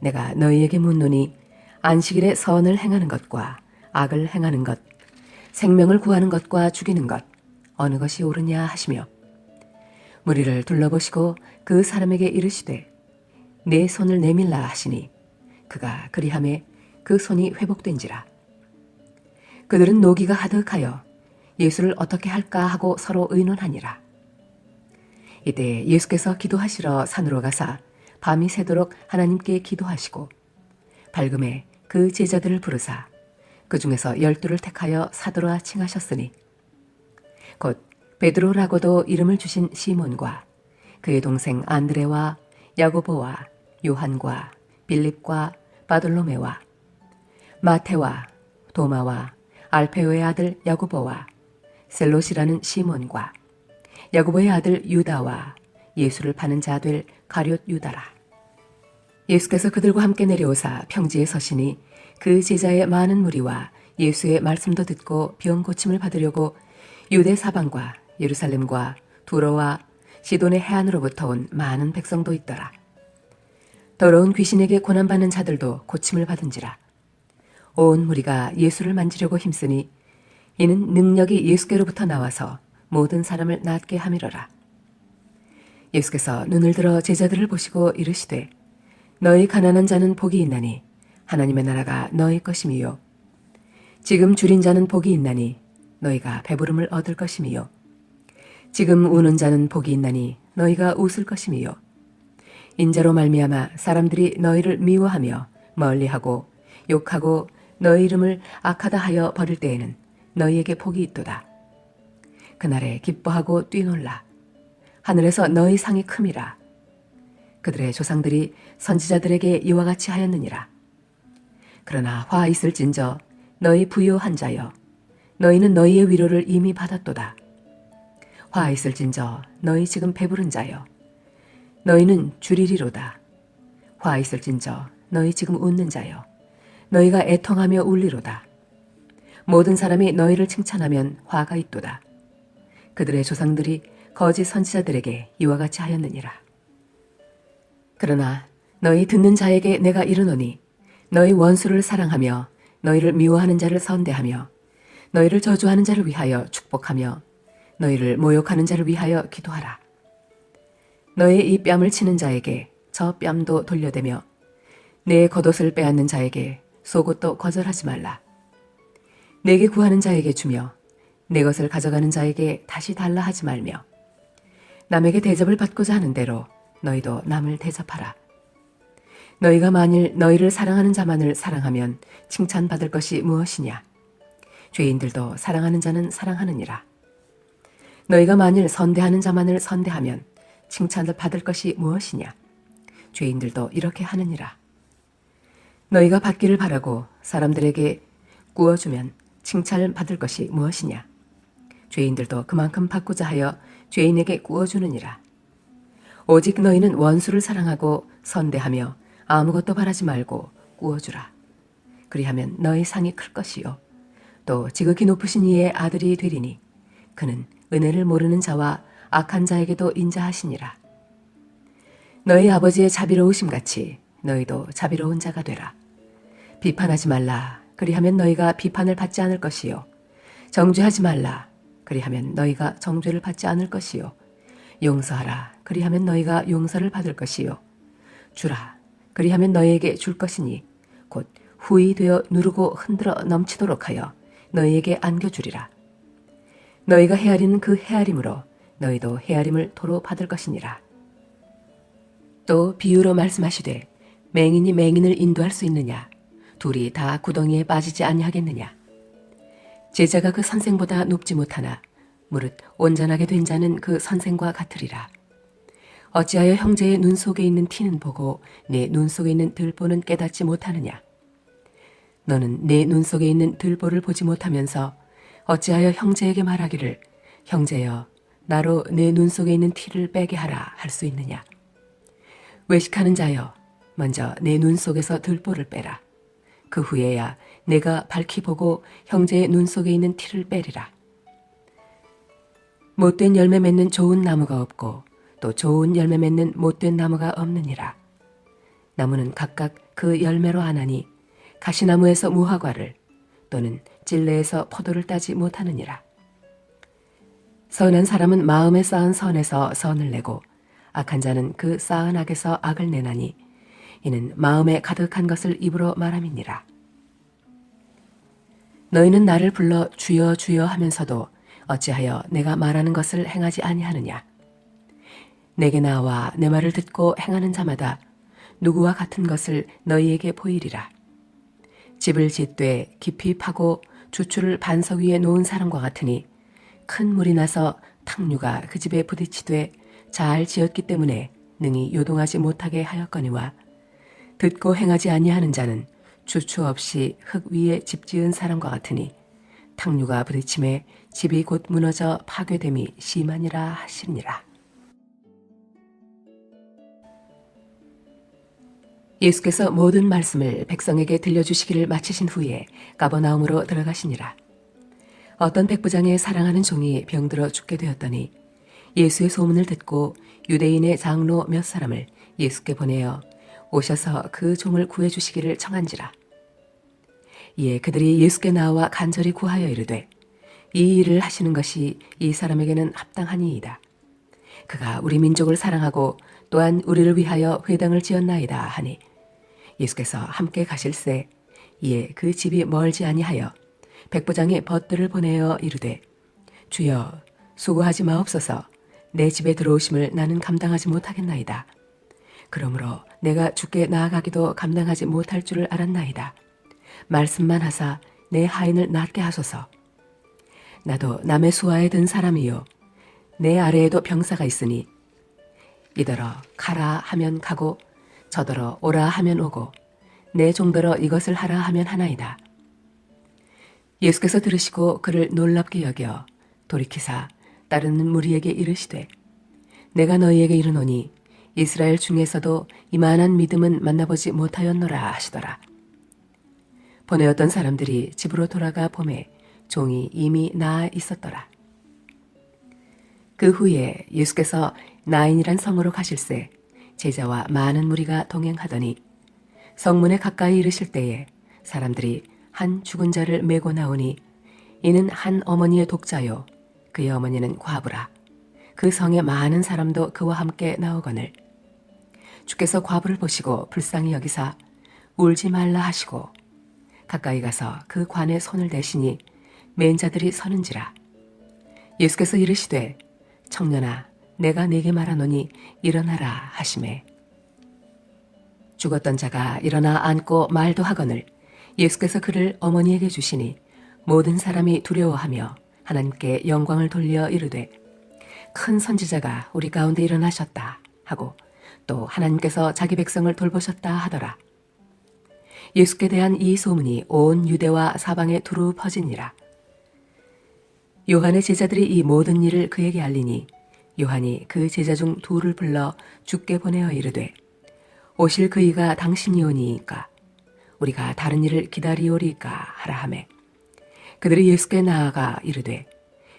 내가 너희에게 묻노니 안식일에 선을 행하는 것과 악을 행하는 것, 생명을 구하는 것과 죽이는 것 어느 것이 옳으냐 하시며 무리를 둘러보시고 그 사람에게 이르시되 내 손을 내밀라 하시니 그가 그리하매 그 손이 회복된지라. 그들은 노기가 하득하여 예수를 어떻게 할까 하고 서로 의논하니라. 이때 예수께서 기도하시러 산으로 가사 밤이 새도록 하나님께 기도하시고 밝음에 그 제자들을 부르사 그 중에서 12를 택하여 사도라 칭하셨으니 곧 베드로라고도 이름을 주신 시몬과 그의 동생 안드레와 야고보와 요한과 빌립과 바돌로메와 마테와 도마와 알페오의 아들 야고보와 셀롯이라는 시몬과 야고보의 아들 유다와 예수를 파는 자 될 가룟 유다라. 예수께서 그들과 함께 내려오사 평지에 서시니 그 제자의 많은 무리와 예수의 말씀도 듣고 병 고침을 받으려고 유대 사방과 예루살렘과 두로와 시돈의 해안으로부터 온 많은 백성도 있더라. 더러운 귀신에게 고난받는 자들도 고침을 받은지라. 온 무리가 예수를 만지려고 힘쓰니 이는 능력이 예수께로부터 나와서 모든 사람을 낫게 함이로라. 예수께서 눈을 들어 제자들을 보시고 이르시되 너희 가난한 자는 복이 있나니 하나님의 나라가 너희 것임이요. 지금 줄인 자는 복이 있나니 너희가 배부름을 얻을 것임이요. 지금 우는 자는 복이 있나니 너희가 웃을 것임이요. 인자로 말미암아 사람들이 너희를 미워하며 멀리하고 욕하고 너희 이름을 악하다 하여 버릴 때에는 너희에게 복이 있도다. 그날에 기뻐하고 뛰놀라. 하늘에서 너희 상이 큼이라. 그들의 조상들이 선지자들에게 이와 같이 하였느니라. 그러나 화 있을진저 너희 부요한 자여 너희는 너희의 위로를 이미 받았도다. 화 있을진저 너희 지금 배부른 자여 너희는 주리리로다. 화 있을진저 너희 지금 웃는 자여 너희가 애통하며 울리로다. 모든 사람이 너희를 칭찬하면 화가 있도다. 그들의 조상들이 거짓 선지자들에게 이와 같이 하였느니라. 그러나 너희 듣는 자에게 내가 이르노니 너희 원수를 사랑하며 너희를 미워하는 자를 선대하며 너희를 저주하는 자를 위하여 축복하며 너희를 모욕하는 자를 위하여 기도하라. 너희 이 뺨을 치는 자에게 저 뺨도 돌려대며 내 겉옷을 빼앗는 자에게 속옷도 거절하지 말라. 내게 구하는 자에게 주며 내 것을 가져가는 자에게 다시 달라 하지 말며 남에게 대접을 받고자 하는 대로 너희도 남을 대접하라. 너희가 만일 너희를 사랑하는 자만을 사랑하면 칭찬받을 것이 무엇이냐? 죄인들도 사랑하는 자는 사랑하느니라. 너희가 만일 선대하는 자만을 선대하면 칭찬을 받을 것이 무엇이냐? 죄인들도 이렇게 하느니라. 너희가 받기를 바라고 사람들에게 구워주면 칭찬을 받을 것이 무엇이냐? 죄인들도 그만큼 받고자 하여 죄인에게 구워주느니라. 오직 너희는 원수를 사랑하고 선대하며 아무것도 바라지 말고 구워주라. 그리하면 너희 상이 클 것이요 또 지극히 높으신 이의 아들이 되리니 그는 은혜를 모르는 자와 악한 자에게도 인자하시니라. 너희 아버지의 자비로우심같이 너희도 자비로운 자가 되라. 비판하지 말라. 그리하면 너희가 비판을 받지 않을 것이요 정죄하지 말라. 그리하면 너희가 정죄를 받지 않을 것이요 용서하라. 그리하면 너희가 용서를 받을 것이요 주라. 그리하면 너희에게 줄 것이니 곧 후히 되어 누르고 흔들어 넘치도록 하여 너희에게 안겨주리라. 너희가 헤아리는 그 헤아림으로 너희도 헤아림을 도로 받을 것이니라. 또 비유로 말씀하시되 맹인이 맹인을 인도할 수 있느냐? 둘이 다 구덩이에 빠지지 아니하겠느냐? 제자가 그 선생보다 높지 못하나 무릇 온전하게 된 자는 그 선생과 같으리라. 어찌하여 형제의 눈 속에 있는 티는 보고 내 눈 속에 있는 들보는 깨닫지 못하느냐? 너는 내 눈 속에 있는 들보를 보지 못하면서 어찌하여 형제에게 말하기를 형제여 나로 내 눈 속에 있는 티를 빼게 하라 할 수 있느냐? 외식하는 자여 먼저 내 눈 속에서 들보를 빼라. 그 후에야 내가 밝히 보고 형제의 눈 속에 있는 티를 빼리라. 못된 열매 맺는 좋은 나무가 없고 또 좋은 열매 맺는 못된 나무가 없느니라. 나무는 각각 그 열매로 아나니 가시나무에서 무화과를 또는 찔레에서 포도를 따지 못하느니라. 선한 사람은 마음에 쌓은 선에서 선을 내고 악한 자는 그 쌓은 악에서 악을 내나니 이는 마음에 가득한 것을 입으로 말함이니라. 너희는 나를 불러 주여 주여 하면서도 어찌하여 내가 말하는 것을 행하지 아니하느냐? 내게 나와 내 말을 듣고 행하는 자마다 누구와 같은 것을 너희에게 보이리라. 집을 짓되 깊이 파고 주추를 반석 위에 놓은 사람과 같으니 큰 물이 나서 탕류가 그 집에 부딪히되 잘 지었기 때문에 능히 요동하지 못하게 하였거니와 듣고 행하지 아니하는 자는 주추 없이 흙 위에 집 지은 사람과 같으니 탕류가 부딪힘에 집이 곧 무너져 파괴됨이 심하니라 하시니라. 예수께서 모든 말씀을 백성에게 들려주시기를 마치신 후에 가버나움으로 들어가시니라. 어떤 백부장의 사랑하는 종이 병들어 죽게 되었더니 예수의 소문을 듣고 유대인의 장로 몇 사람을 예수께 보내어 오셔서 그 종을 구해주시기를 청한지라. 이에 그들이 예수께 나와 간절히 구하여 이르되 이 일을 하시는 것이 이 사람에게는 합당하니이다. 그가 우리 민족을 사랑하고 또한 우리를 위하여 회당을 지었나이다 하니 예수께서 함께 가실새 이에 그 집이 멀지 아니하여 백부장이 벗들을 보내어 이르되 주여 수고하지 마옵소서. 내 집에 들어오심을 나는 감당하지 못하겠나이다. 그러므로 내가 주께 나아가기도 감당하지 못할 줄을 알았나이다. 말씀만 하사 내 하인을 낫게 하소서. 나도 남의 수하에 든 사람이요 내 아래에도 병사가 있으니 이더러 가라 하면 가고 저더러 오라 하면 오고 내 종더러 이것을 하라 하면 하나이다. 예수께서 들으시고 그를 놀랍게 여겨 돌이키사 따르는 무리에게 이르시되 내가 너희에게 이르노니 이스라엘 중에서도 이만한 믿음은 만나보지 못하였노라 하시더라. 보내었던 사람들이 집으로 돌아가 보매 종이 이미 나아 있었더라. 그 후에 예수께서 나인이란 성으로 가실새 제자와 많은 무리가 동행하더니 성문에 가까이 이르실 때에 사람들이 한 죽은 자를 메고 나오니 이는 한 어머니의 독자요 그의 어머니는 과부라. 그 성에 많은 사람도 그와 함께 나오거늘 주께서 과부를 보시고 불쌍히 여기사 울지 말라 하시고 가까이 가서 그 관에 손을 대시니 맨 자들이 서는지라. 예수께서 이르시되 청년아 내가 네게 말하노니 일어나라 하시매 죽었던 자가 일어나 앉고 말도 하거늘 예수께서 그를 어머니에게 주시니 모든 사람이 두려워하며 하나님께 영광을 돌려 이르되 큰 선지자가 우리 가운데 일어나셨다 하고 또 하나님께서 자기 백성을 돌보셨다 하더라. 예수께 대한 이 소문이 온 유대와 사방에 두루 퍼지니라. 요한의 제자들이 이 모든 일을 그에게 알리니 요한이 그 제자 중 둘을 불러 주께 보내어 이르되 오실 그이가 당신이오니이까 우리가 다른 일을 기다리오리까 하라 하매 그들이 예수께 나아가 이르되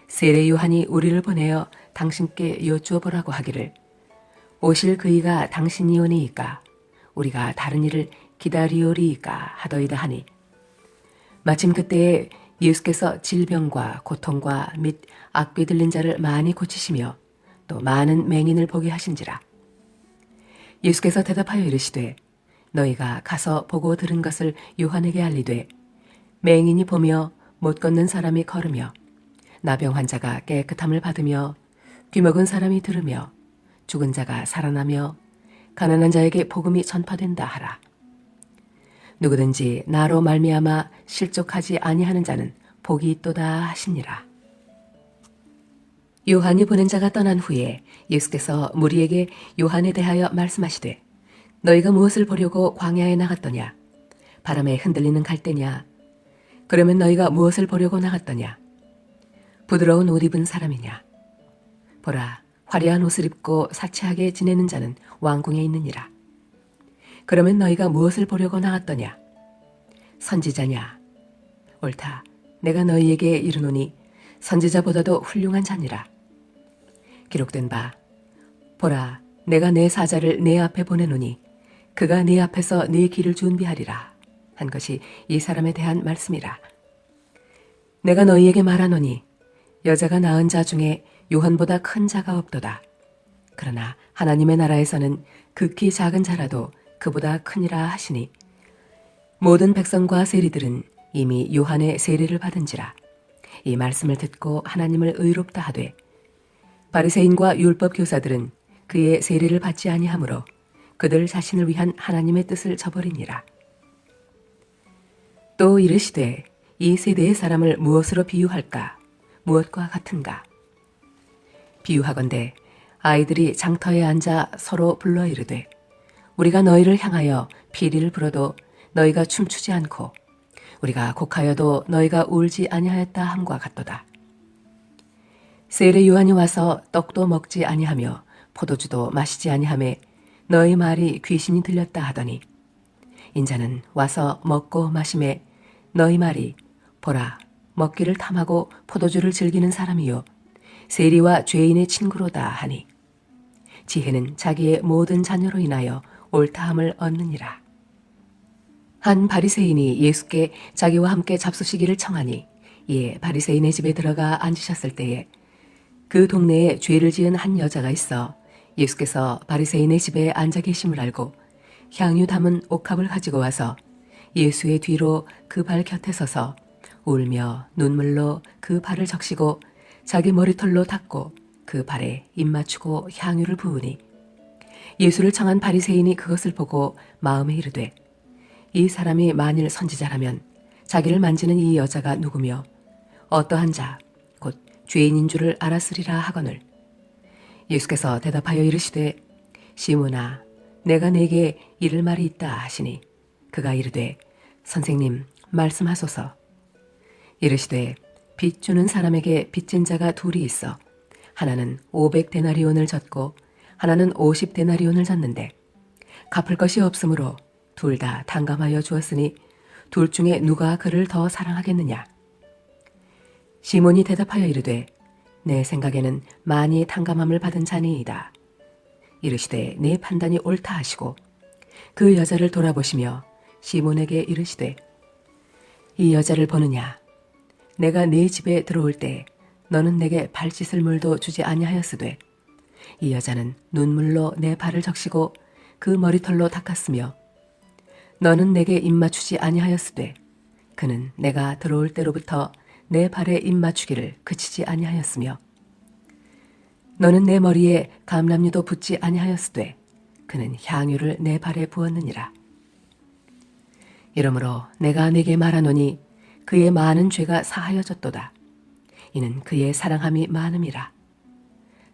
세례 요한이 우리를 보내어 당신께 여쭈어 보라고 하기를 오실 그이가 당신이오니이까 우리가 다른 일을 기다리오리이까 하더이다 하니 마침 그때에 예수께서 질병과 고통과 및 악귀 들린 자를 많이 고치시며 또 많은 맹인을 보게 하신지라. 예수께서 대답하여 이르시되 너희가 가서 보고 들은 것을 요한에게 알리되 맹인이 보며 못 걷는 사람이 걸으며 나병 환자가 깨끗함을 받으며 귀먹은 사람이 들으며 죽은 자가 살아나며 가난한 자에게 복음이 전파된다 하라. 누구든지 나로 말미암아 실족하지 아니하는 자는 복이 있도다 하시니라. 요한이 보낸 자가 떠난 후에 예수께서 무리에게 요한에 대하여 말씀하시되 너희가 무엇을 보려고 광야에 나갔더냐? 바람에 흔들리는 갈대냐? 그러면 너희가 무엇을 보려고 나갔더냐? 부드러운 옷 입은 사람이냐? 보라, 화려한 옷을 입고 사치하게 지내는 자는 왕궁에 있느니라. 그러면 너희가 무엇을 보려고 나갔더냐? 선지자냐? 옳다. 내가 너희에게 이르노니 선지자보다도 훌륭한 자니라. 기록된 바 보라, 내가 내 사자를 내 앞에 보내노니 그가 네 앞에서 네 길을 준비하리라 한 것이 이 사람에 대한 말씀이라. 내가 너희에게 말하노니 여자가 낳은 자 중에 요한보다 큰 자가 없도다. 그러나 하나님의 나라에서는 극히 작은 자라도 그보다 크니라 하시니 모든 백성과 세리들은 이미 요한의 세례를 받은지라. 이 말씀을 듣고 하나님을 의롭다 하되 바리새인과 율법 교사들은 그의 세례를 받지 아니하므로 그들 자신을 위한 하나님의 뜻을 저버리니라. 또 이르시되 이 세대의 사람을 무엇으로 비유할까? 무엇과 같은가? 비유하건대 아이들이 장터에 앉아 서로 불러 이르되 우리가 너희를 향하여 피리를 불어도 너희가 춤추지 않고 우리가 곡하여도 너희가 울지 아니하였다 함과 같도다. 세례 요한이 와서 떡도 먹지 아니하며 포도주도 마시지 아니하매 너희 말이 귀신이 들렸다 하더니 인자는 와서 먹고 마시매 너희 말이 보라 먹기를 탐하고 포도주를 즐기는 사람이요 세리와 죄인의 친구로다 하니 지혜는 자기의 모든 자녀로 인하여 옳다함을 얻느니라. 한 바리새인이 예수께 자기와 함께 잡수시기를 청하니 이에 바리새인의 집에 들어가 앉으셨을 때에 그 동네에 죄를 지은 한 여자가 있어 예수께서 바리새인의 집에 앉아 계심을 알고 향유 담은 옥합을 가지고 와서 예수의 뒤로 그 발 곁에 서서 울며 눈물로 그 발을 적시고 자기 머리털로 닦고 그 발에 입 맞추고 향유를 부으니 예수를 청한 바리새인이 그것을 보고 마음에 이르되 이 사람이 만일 선지자라면 자기를 만지는 이 여자가 누구며 어떠한 자 곧 죄인인 줄을 알았으리라 하거늘 예수께서 대답하여 이르시되 시몬아, 내가 네게 이를 말이 있다 하시니 그가 이르되 선생님 말씀하소서. 이르시되 빚 주는 사람에게 빚진 자가 둘이 있어 하나는 500데나리온을 졌고 하나는 50데나리온을 졌는데 갚을 것이 없으므로 둘 다 탕감하여 주었으니 둘 중에 누가 그를 더 사랑하겠느냐. 시몬이 대답하여 이르되 내 생각에는 많이 탕감함을 받은 자니이다. 이르시되 내 판단이 옳다 하시고 그 여자를 돌아보시며 시몬에게 이르시되 이 여자를 보느냐. 내가 네 집에 들어올 때 너는 내게 발 씻을 물도 주지 아니하였으되 이 여자는 눈물로 내 발을 적시고 그 머리털로 닦았으며 너는 내게 입 맞추지 아니하였으되 그는 내가 들어올 때로부터 내 발에 입 맞추기를 그치지 아니하였으며 너는 내 머리에 감람류도 붓지 아니하였으되 그는 향유를 내 발에 부었느니라. 이러므로 내가 네게 말하노니 그의 많은 죄가 사하여졌도다. 이는 그의 사랑함이 많음이라.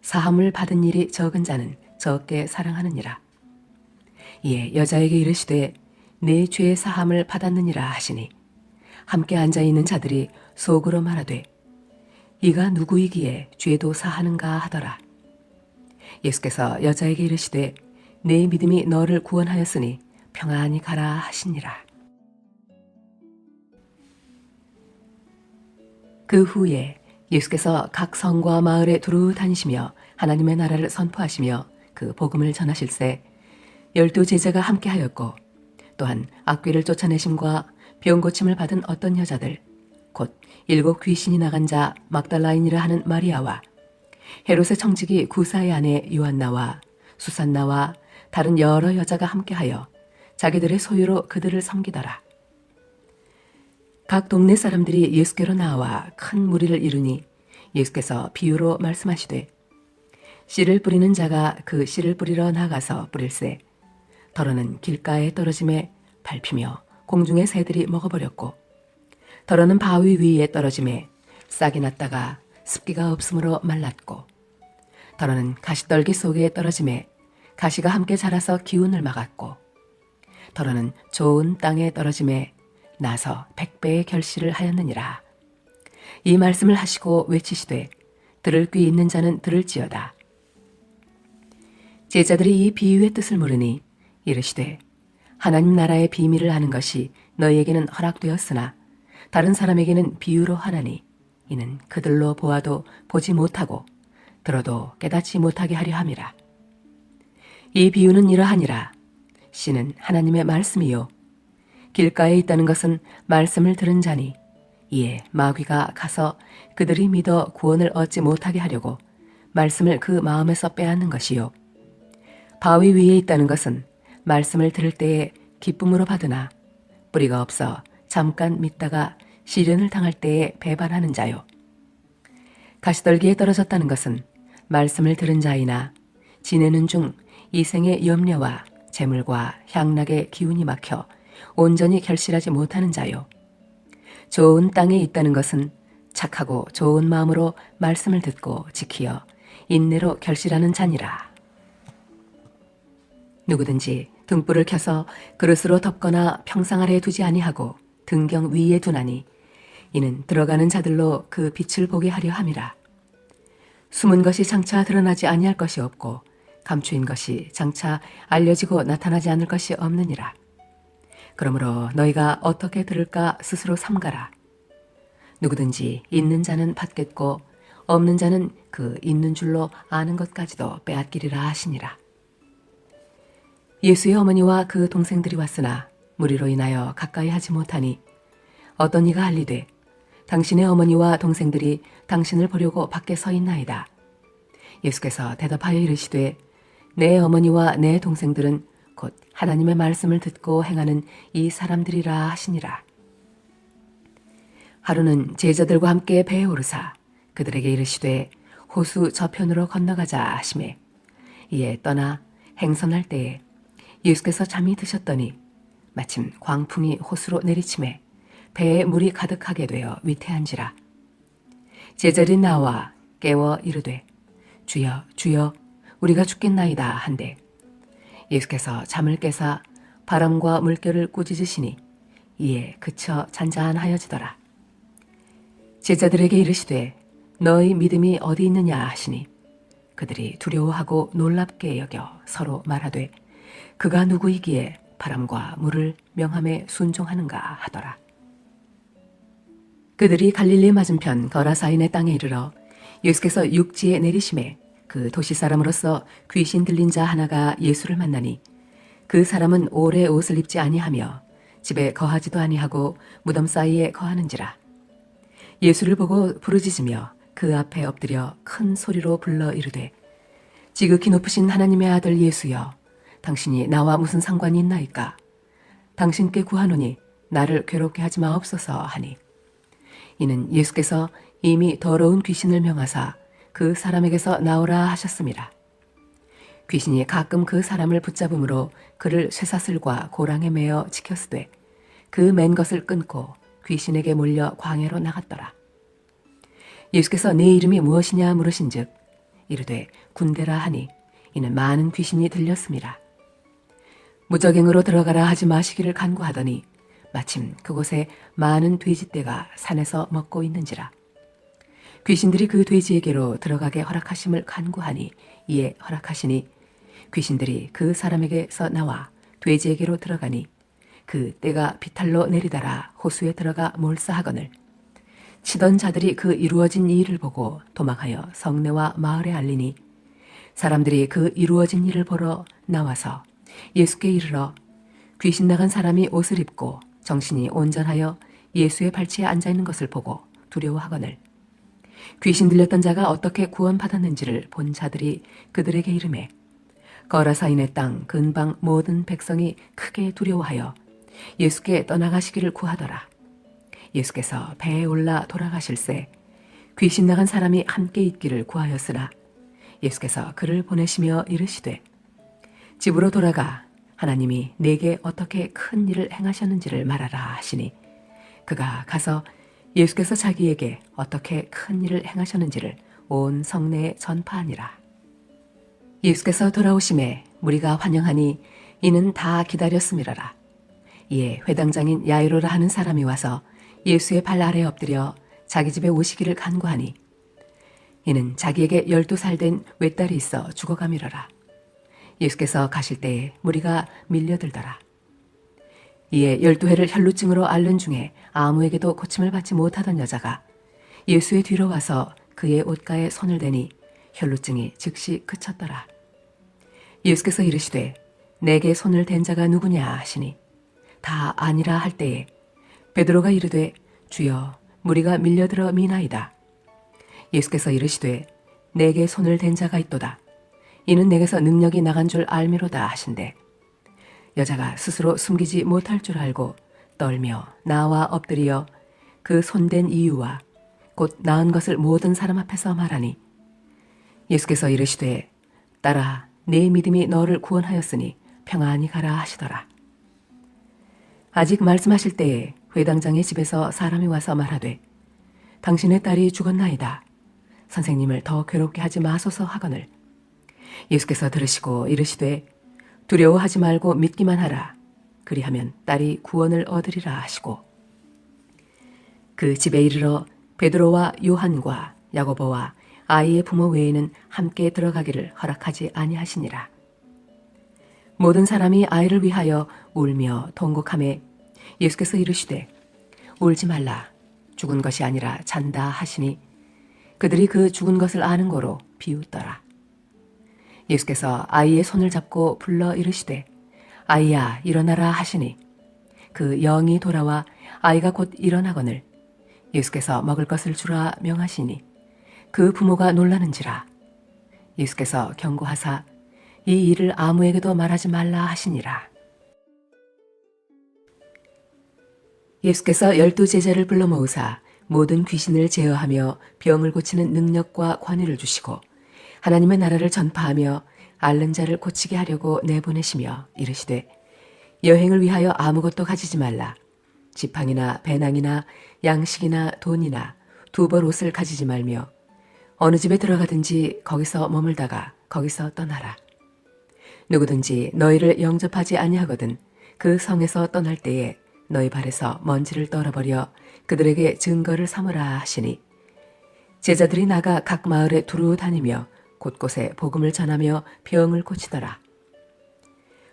사함을 받은 일이 적은 자는 적게 사랑하느니라. 이에 여자에게 이르시되 네 죄의 사함을 받았느니라 하시니 함께 앉아있는 자들이 속으로 말하되 이가 누구이기에 죄도 사하는가 하더라. 예수께서 여자에게 이르시되 네 믿음이 너를 구원하였으니 평안히 가라 하시니라. 그 후에 예수께서 각 성과 마을에 두루 다니시며 하나님의 나라를 선포하시며 그 복음을 전하실세 12 제자가 함께하였고 또한 악귀를 쫓아내심과 병 고침을 받은 어떤 여자들 곧 7 귀신이 나간 자 막달라인이라 하는 마리아와 헤롯의 청지기 구사의 아내 요한나와 수산나와 다른 여러 여자가 함께하여 자기들의 소유로 그들을 섬기더라. 각 동네 사람들이 예수께로 나와 큰 무리를 이루니 예수께서 비유로 말씀하시되 씨를 뿌리는 자가 그 씨를 뿌리러 나가서 뿌릴새 더러는 길가에 떨어짐에 밟히며 공중의 새들이 먹어버렸고 더러는 바위 위에 떨어짐에 싹이 났다가 습기가 없으므로 말랐고 더러는 가시떨기 속에 떨어짐에 가시가 함께 자라서 기운을 막았고 더러는 좋은 땅에 떨어짐에 나서 100배의 결실을 하였느니라. 이 말씀을 하시고 외치시되 들을 귀 있는 자는 들을지어다. 제자들이 이 비유의 뜻을 모르니 이르시되 하나님 나라의 비밀을 아는 것이 너희에게는 허락되었으나 다른 사람에게는 비유로 하나니 이는 그들로 보아도 보지 못하고 들어도 깨닫지 못하게 하려 함이라. 이 비유는 이러하니라. 씨는 하나님의 말씀이요 길가에 있다는 것은 말씀을 들은 자니 이에 마귀가 가서 그들이 믿어 구원을 얻지 못하게 하려고 말씀을 그 마음에서 빼앗는 것이요 바위 위에 있다는 것은 말씀을 들을 때에 기쁨으로 받으나 뿌리가 없어 잠깐 믿다가 시련을 당할 때에 배반하는 자요 가시떨기에 떨어졌다는 것은 말씀을 들은 자이나 지내는 중 이생의 염려와 재물과 향락의 기운이 막혀 온전히 결실하지 못하는 자요 좋은 땅에 있다는 것은 착하고 좋은 마음으로 말씀을 듣고 지키어 인내로 결실하는 자니라. 누구든지 등불을 켜서 그릇으로 덮거나 평상 아래 두지 아니하고 등경 위에 두나니 이는 들어가는 자들로 그 빛을 보게 하려 함이라. 숨은 것이 장차 드러나지 아니할 것이 없고 감추인 것이 장차 알려지고 나타나지 않을 것이 없느니라. 그러므로 너희가 어떻게 들을까 스스로 삼가라. 누구든지 있는 자는 받겠고 없는 자는 그 있는 줄로 아는 것까지도 빼앗기리라 하시니라. 예수의 어머니와 그 동생들이 왔으나 무리로 인하여 가까이 하지 못하니 어떤 이가 알리되 당신의 어머니와 동생들이 당신을 보려고 밖에 서 있나이다. 예수께서 대답하여 이르시되 내 어머니와 내 동생들은 곧 하나님의 말씀을 듣고 행하는 이 사람들이라 하시니라. 하루는 제자들과 함께 배에 오르사 그들에게 이르시되 호수 저편으로 건너가자 하시매 이에 떠나 행선할 때에 예수께서 잠이 드셨더니 마침 광풍이 호수로 내리침에 배에 물이 가득하게 되어 위태한지라. 제자들이 나와 깨워 이르되 주여 주여 우리가 죽겠나이다 한데 예수께서 잠을 깨사 바람과 물결을 꾸짖으시니 이에 그쳐 잔잔하여지더라. 제자들에게 이르시되 너희 믿음이 어디 있느냐 하시니 그들이 두려워하고 놀랍게 여겨 서로 말하되 그가 누구이기에 바람과 물을 명함에 순종하는가 하더라. 그들이 갈릴리 맞은편 거라사인의 땅에 이르러 예수께서 육지에 내리심에 그 도시 사람으로서 귀신 들린 자 하나가 예수를 만나니 그 사람은 오래 옷을 입지 아니하며 집에 거하지도 아니하고 무덤 사이에 거하는지라. 예수를 보고 부르짖으며 그 앞에 엎드려 큰 소리로 불러 이르되 지극히 높으신 하나님의 아들 예수여, 당신이 나와 무슨 상관이 있나이까? 당신께 구하노니 나를 괴롭게 하지 마옵소서 하니 이는 예수께서 이미 더러운 귀신을 명하사 그 사람에게서 나오라 하셨습니다. 귀신이 가끔 그 사람을 붙잡음으로 그를 쇠사슬과 고랑에 매어 지켰으되 그 맨 것을 끊고 귀신에게 몰려 광야로 나갔더라. 예수께서 네 이름이 무엇이냐 물으신즉 이르되 군대라 하니 이는 많은 귀신이 들렸습니다. 무적행으로 들어가라 하지 마시기를 간구하더니 마침 그곳에 많은 돼지떼가 산에서 먹고 있는지라. 귀신들이 그 돼지에게로 들어가게 허락하심을 간구하니 이에 허락하시니 귀신들이 그 사람에게서 나와 돼지에게로 들어가니 그 떼가 비탈로 내리다라 호수에 들어가 몰사하거늘 치던 자들이 그 이루어진 일을 보고 도망하여 성내와 마을에 알리니 사람들이 그 이루어진 일을 보러 나와서 예수께 이르러 귀신 나간 사람이 옷을 입고 정신이 온전하여 예수의 발치에 앉아 있는 것을 보고 두려워하거늘 귀신 들렸던 자가 어떻게 구원받았는지를 본 자들이 그들에게 이르매 거라사인의 땅 근방 모든 백성이 크게 두려워하여 예수께 떠나가시기를 구하더라. 예수께서 배에 올라 돌아가실새 귀신 나간 사람이 함께 있기를 구하였으나 예수께서 그를 보내시며 이르시되 집으로 돌아가 하나님이 내게 어떻게 큰 일을 행하셨는지를 말하라 하시니 그가 가서 예수께서 자기에게 어떻게 큰 일을 행하셨는지를 온 성내에 전파하니라. 예수께서 돌아오심에 무리가 환영하니 이는 다 기다렸음이라라. 이에 회당장인 야이로라 하는 사람이 와서 예수의 발 아래 엎드려 자기 집에 오시기를 간구하니 이는 자기에게 12살 된 외딸이 있어 죽어가미러라. 예수께서 가실 때에 무리가 밀려들더라. 이에 12해를 혈루증으로 앓는 중에 아무에게도 고침을 받지 못하던 여자가 예수의 뒤로 와서 그의 옷가에 손을 대니 혈루증이 즉시 그쳤더라. 예수께서 이르시되 내게 손을 댄 자가 누구냐 하시니 다 아니라 할 때에 베드로가 이르되 주여 무리가 밀려들어 미나이다. 예수께서 이르시되 내게 손을 댄 자가 있도다. 이는 내게서 능력이 나간 줄 알미로다 하신대 여자가 스스로 숨기지 못할 줄 알고 떨며 나와 엎드려 그 손댄 이유와 곧 나은 것을 모든 사람 앞에서 말하니 예수께서 이르시되 딸아 내 믿음이 너를 구원하였으니 평안히 가라 하시더라. 아직 말씀하실 때에 회당장의 집에서 사람이 와서 말하되 당신의 딸이 죽었나이다. 선생님을 더 괴롭게 하지 마소서 하거늘 예수께서 들으시고 이르시되 두려워하지 말고 믿기만 하라. 그리하면 딸이 구원을 얻으리라 하시고 그 집에 이르러 베드로와 요한과 야고보와 아이의 부모 외에는 함께 들어가기를 허락하지 아니하시니라. 모든 사람이 아이를 위하여 울며 통곡하매 예수께서 이르시되 울지 말라. 죽은 것이 아니라 잔다 하시니 그들이 그 죽은 것을 아는 고로 비웃더라. 예수께서 아이의 손을 잡고 불러 이르시되 아이야 일어나라 하시니 그 영이 돌아와 아이가 곧 일어나거늘 예수께서 먹을 것을 주라 명하시니 그 부모가 놀라는지라. 예수께서 경고하사 이 일을 아무에게도 말하지 말라 하시니라. 예수께서 12제자를 불러 모으사 모든 귀신을 제어하며 병을 고치는 능력과 권위를 주시고 하나님의 나라를 전파하며 앓는 자를 고치게 하려고 내보내시며 이르시되 여행을 위하여 아무것도 가지지 말라. 지팡이나 배낭이나 양식이나 돈이나 두 벌 옷을 가지지 말며 어느 집에 들어가든지 거기서 머물다가 거기서 떠나라. 누구든지 너희를 영접하지 아니하거든 그 성에서 떠날 때에 너희 발에서 먼지를 떨어버려 그들에게 증거를 삼으라 하시니 제자들이 나가 각 마을에 두루 다니며 곳곳에 복음을 전하며 병을 고치더라.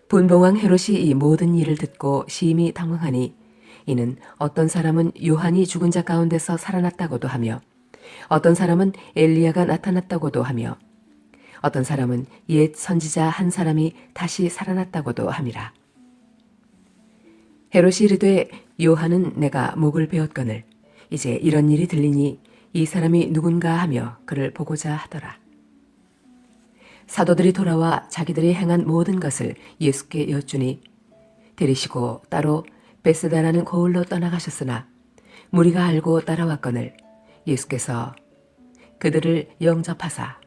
분봉왕 헤롯이 이 모든 일을 듣고 심히 당황하니 이는 어떤 사람은 요한이 죽은 자 가운데서 살아났다고도 하며 어떤 사람은 엘리야가 나타났다고도 하며 어떤 사람은 옛 선지자 한 사람이 다시 살아났다고도 함이라. 헤롯이 이르되 요한은 내가 목을 베었거늘 이제 이런 일이 들리니 이 사람이 누군가 하며 그를 보고자 하더라. 사도들이 돌아와 자기들이 행한 모든 것을 예수께 여쭈니 데리시고 따로 베스다라는 고을로 떠나가셨으나 무리가 알고 따라왔거늘 예수께서 그들을 영접하사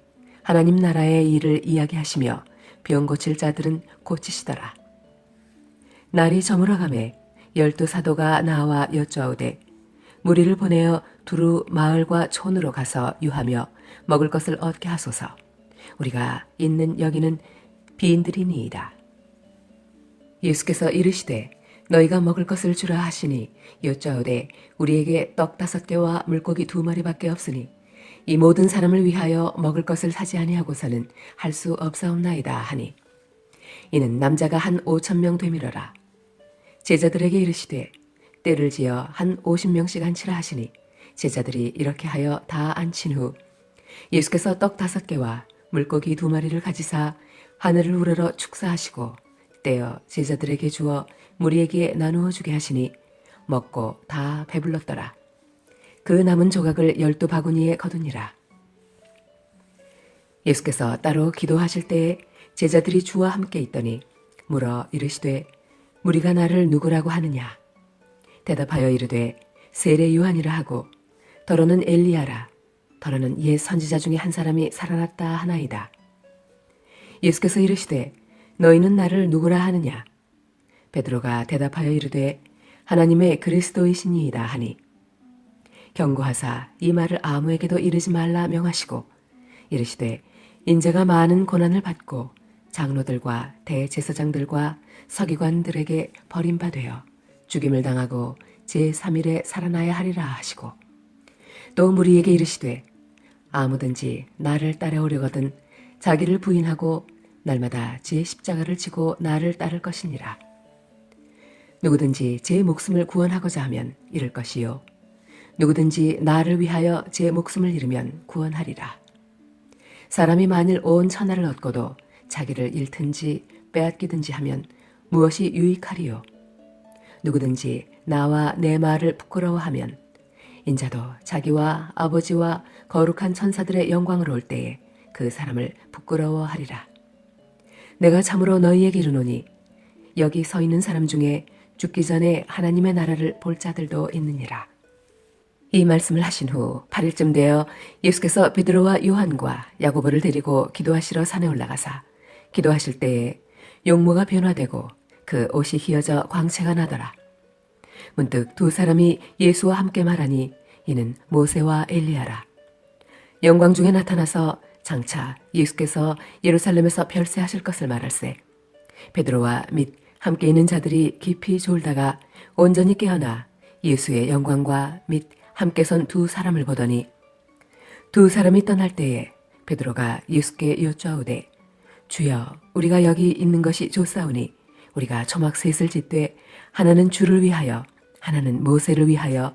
하나님 나라의 일을 이야기하시며 병 고칠 자들은 고치시더라. 날이 저물어가매 12사도가 나와 여쭈어오되 무리를 보내어 두루 마을과 촌으로 가서 유하며 먹을 것을 얻게 하소서. 우리가 있는 여기는 빈들이니이다. 예수께서 이르시되 너희가 먹을 것을 주라 하시니 여쭈어오되 우리에게 떡 5개와 물고기 2마리밖에 없으니 이 모든 사람을 위하여 먹을 것을 사지 아니하고서는 할 수 없사옵나이다 하니 이는 남자가 한 5,000명 되밀어라. 제자들에게 이르시되 때를 지어 한 50명씩 앉히라 하시니 제자들이 이렇게 하여 다 앉힌 후 예수께서 떡 5개와 물고기 2마리를 가지사 하늘을 우러러 축사하시고 떼어 제자들에게 주어 무리에게 나누어 주게 하시니 먹고 다 배불렀더라. 그 남은 조각을 12바구니에 거두니라. 예수께서 따로 기도하실 때에 제자들이 주와 함께 있더니 물어 이르시되 무리가 나를 누구라고 하느냐? 대답하여 이르되 세례 요한이라 하고 더러는 엘리야라 더러는 옛 선지자 중에 한 사람이 살아났다 하나이다. 예수께서 이르시되 너희는 나를 누구라 하느냐? 베드로가 대답하여 이르되 하나님의 그리스도이시니이다 하니 경고하사 이 말을 아무에게도 이르지 말라 명하시고 이르시되 인자가 많은 고난을 받고 장로들과 대제사장들과 서기관들에게 버림받되어 죽임을 당하고 제3일에 살아나야 하리라 하시고 또 무리에게 이르시되 아무든지 나를 따라오려거든 자기를 부인하고 날마다 제 십자가를 지고 나를 따를 것이니라. 누구든지 제 목숨을 구원하고자 하면 잃을 것이요 누구든지 나를 위하여 제 목숨을 잃으면 구원하리라. 사람이 만일 온 천하를 얻고도 자기를 잃든지 빼앗기든지 하면 무엇이 유익하리요? 누구든지 나와 내 말을 부끄러워하면 인자도 자기와 아버지와 거룩한 천사들의 영광으로 올 때에 그 사람을 부끄러워하리라. 내가 참으로 너희에게 이르노니 여기 서 있는 사람 중에 죽기 전에 하나님의 나라를 볼 자들도 있느니라. 이 말씀을 하신 후 8일쯤 되어 예수께서 베드로와 요한과 야고보를 데리고 기도하시러 산에 올라가사 기도하실 때에 용모가 변화되고 그 옷이 휘어져 광채가 나더라. 문득 두 사람이 예수와 함께 말하니 이는 모세와 엘리야라. 영광 중에 나타나서 장차 예수께서 예루살렘에서 별세하실 것을 말할세 베드로와 및 함께 있는 자들이 깊이 졸다가 온전히 깨어나 예수의 영광과 및 함께 선 두 사람을 보더니 두 사람이 떠날 때에 베드로가 예수께 여쭈어오되 주여 우리가 여기 있는 것이 좋사오니 우리가 초막 셋을 짓되 하나는 주를 위하여 하나는 모세를 위하여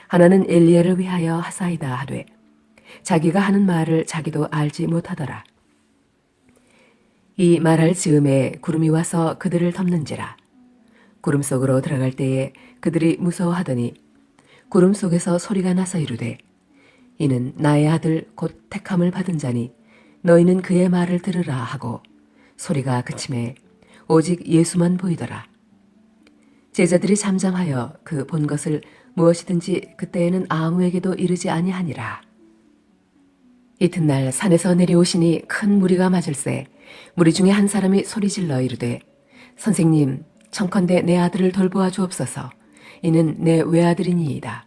하나는 엘리야를 위하여 하사이다 하되 자기가 하는 말을 자기도 알지 못하더라. 이 말할 즈음에 구름이 와서 그들을 덮는지라. 구름 속으로 들어갈 때에 그들이 무서워하더니 구름 속에서 소리가 나서 이르되 이는 나의 아들 곧 택함을 받은 자니 너희는 그의 말을 들으라 하고 소리가 그침에 오직 예수만 보이더라. 제자들이 잠잠하여 그 본 것을 무엇이든지 그때에는 아무에게도 이르지 아니하니라. 이튿날 산에서 내려오시니 큰 무리가 맞을세 무리 중에 한 사람이 소리질러 이르되 선생님 청컨대 내 아들을 돌보아 주옵소서. 이는 내 외아들이니이다.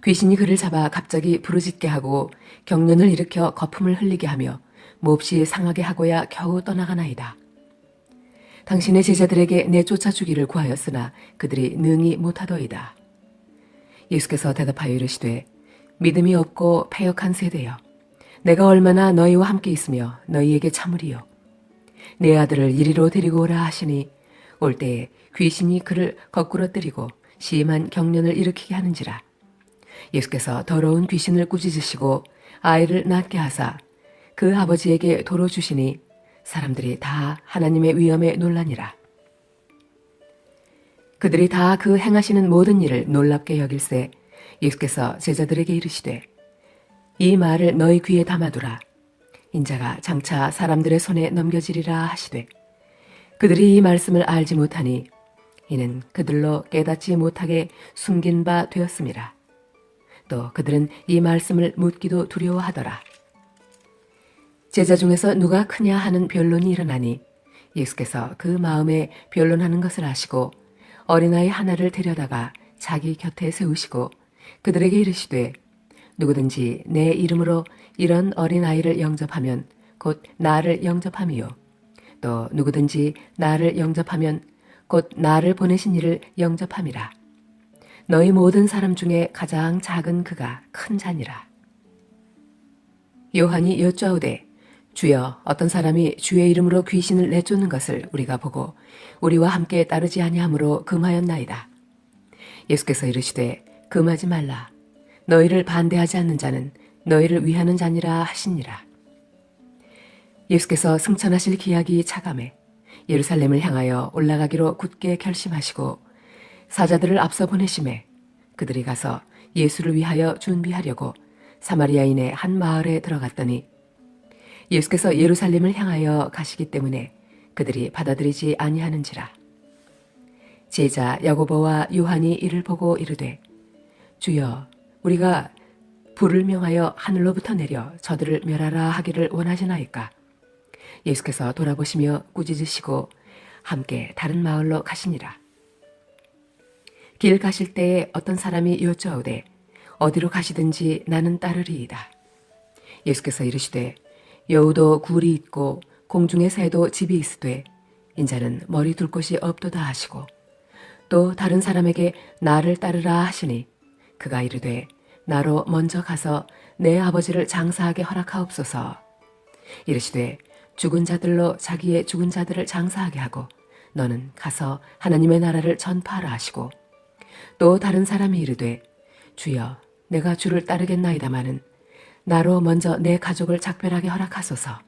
귀신이 그를 잡아 갑자기 부르짖게 하고 경련을 일으켜 거품을 흘리게 하며 몹시 상하게 하고야 겨우 떠나가나이다. 당신의 제자들에게 내쫓아 주기를 구하였으나 그들이 능히 못하더이다. 예수께서 대답하여 이르시되 믿음이 없고 패역한 세대여, 내가 얼마나 너희와 함께 있으며 너희에게 참으리요. 내 아들을 이리로 데리고 오라 하시니 올 때에 귀신이 그를 거꾸로 때리고 심한 경련을 일으키게 하는지라. 예수께서 더러운 귀신을 꾸짖으시고 아이를 낫게 하사 그 아버지에게 도로 주시니 사람들이 다 하나님의 위엄에 놀라니라. 그들이 다 그 행하시는 모든 일을 놀랍게 여길세 예수께서 제자들에게 이르시되 이 말을 너희 귀에 담아두라. 인자가 장차 사람들의 손에 넘겨지리라 하시되 그들이 이 말씀을 알지 못하니 이는 그들로 깨닫지 못하게 숨긴 바 되었음이라. 또 그들은 이 말씀을 묻기도 두려워하더라. 제자 중에서 누가 크냐 하는 변론이 일어나니 예수께서 그 마음에 변론하는 것을 아시고 어린아이 하나를 데려다가 자기 곁에 세우시고 그들에게 이르시되 누구든지 내 이름으로 이런 어린아이를 영접하면 곧 나를 영접함이요. 또 누구든지 나를 영접하면 곧 나를 보내신 이를 영접함이라. 너희 모든 사람 중에 가장 작은 그가 큰 자니라. 요한이 여쭈오되 주여, 어떤 사람이 주의 이름으로 귀신을 내쫓는 것을 우리가 보고 우리와 함께 따르지 아니하므로 금하였나이다. 예수께서 이르시되 금하지 말라. 너희를 반대하지 않는 자는 너희를 위하는 자니라 하시니라. 예수께서 승천하실 기약이 차감해 예루살렘을 향하여 올라가기로 굳게 결심하시고 사자들을 앞서 보내심에 그들이 가서 예수를 위하여 준비하려고 사마리아인의 한 마을에 들어갔더니 예수께서 예루살렘을 향하여 가시기 때문에 그들이 받아들이지 아니하는지라. 제자 야고보와 요한이 이를 보고 이르되 주여, 우리가 불을 명하여 하늘로부터 내려 저들을 멸하라 하기를 원하시나이까. 예수께서 돌아보시며 꾸짖으시고 함께 다른 마을로 가시니라. 길 가실 때에 어떤 사람이 여쭈오되 어디로 가시든지 나는 따르리이다. 예수께서 이르시되 여우도 굴이 있고 공중의 새도 집이 있으되 인자는 머리 둘 곳이 없도다 하시고 또 다른 사람에게 나를 따르라 하시니 그가 이르되 나로 먼저 가서 내 아버지를 장사하게 허락하옵소서. 이르시되 죽은 자들로 자기의 죽은 자들을 장사하게 하고 너는 가서 하나님의 나라를 전파하라 하시고 또 다른 사람이 이르되 주여, 내가 주를 따르겠나이다마는 나로 먼저 내 가족을 작별하게 허락하소서.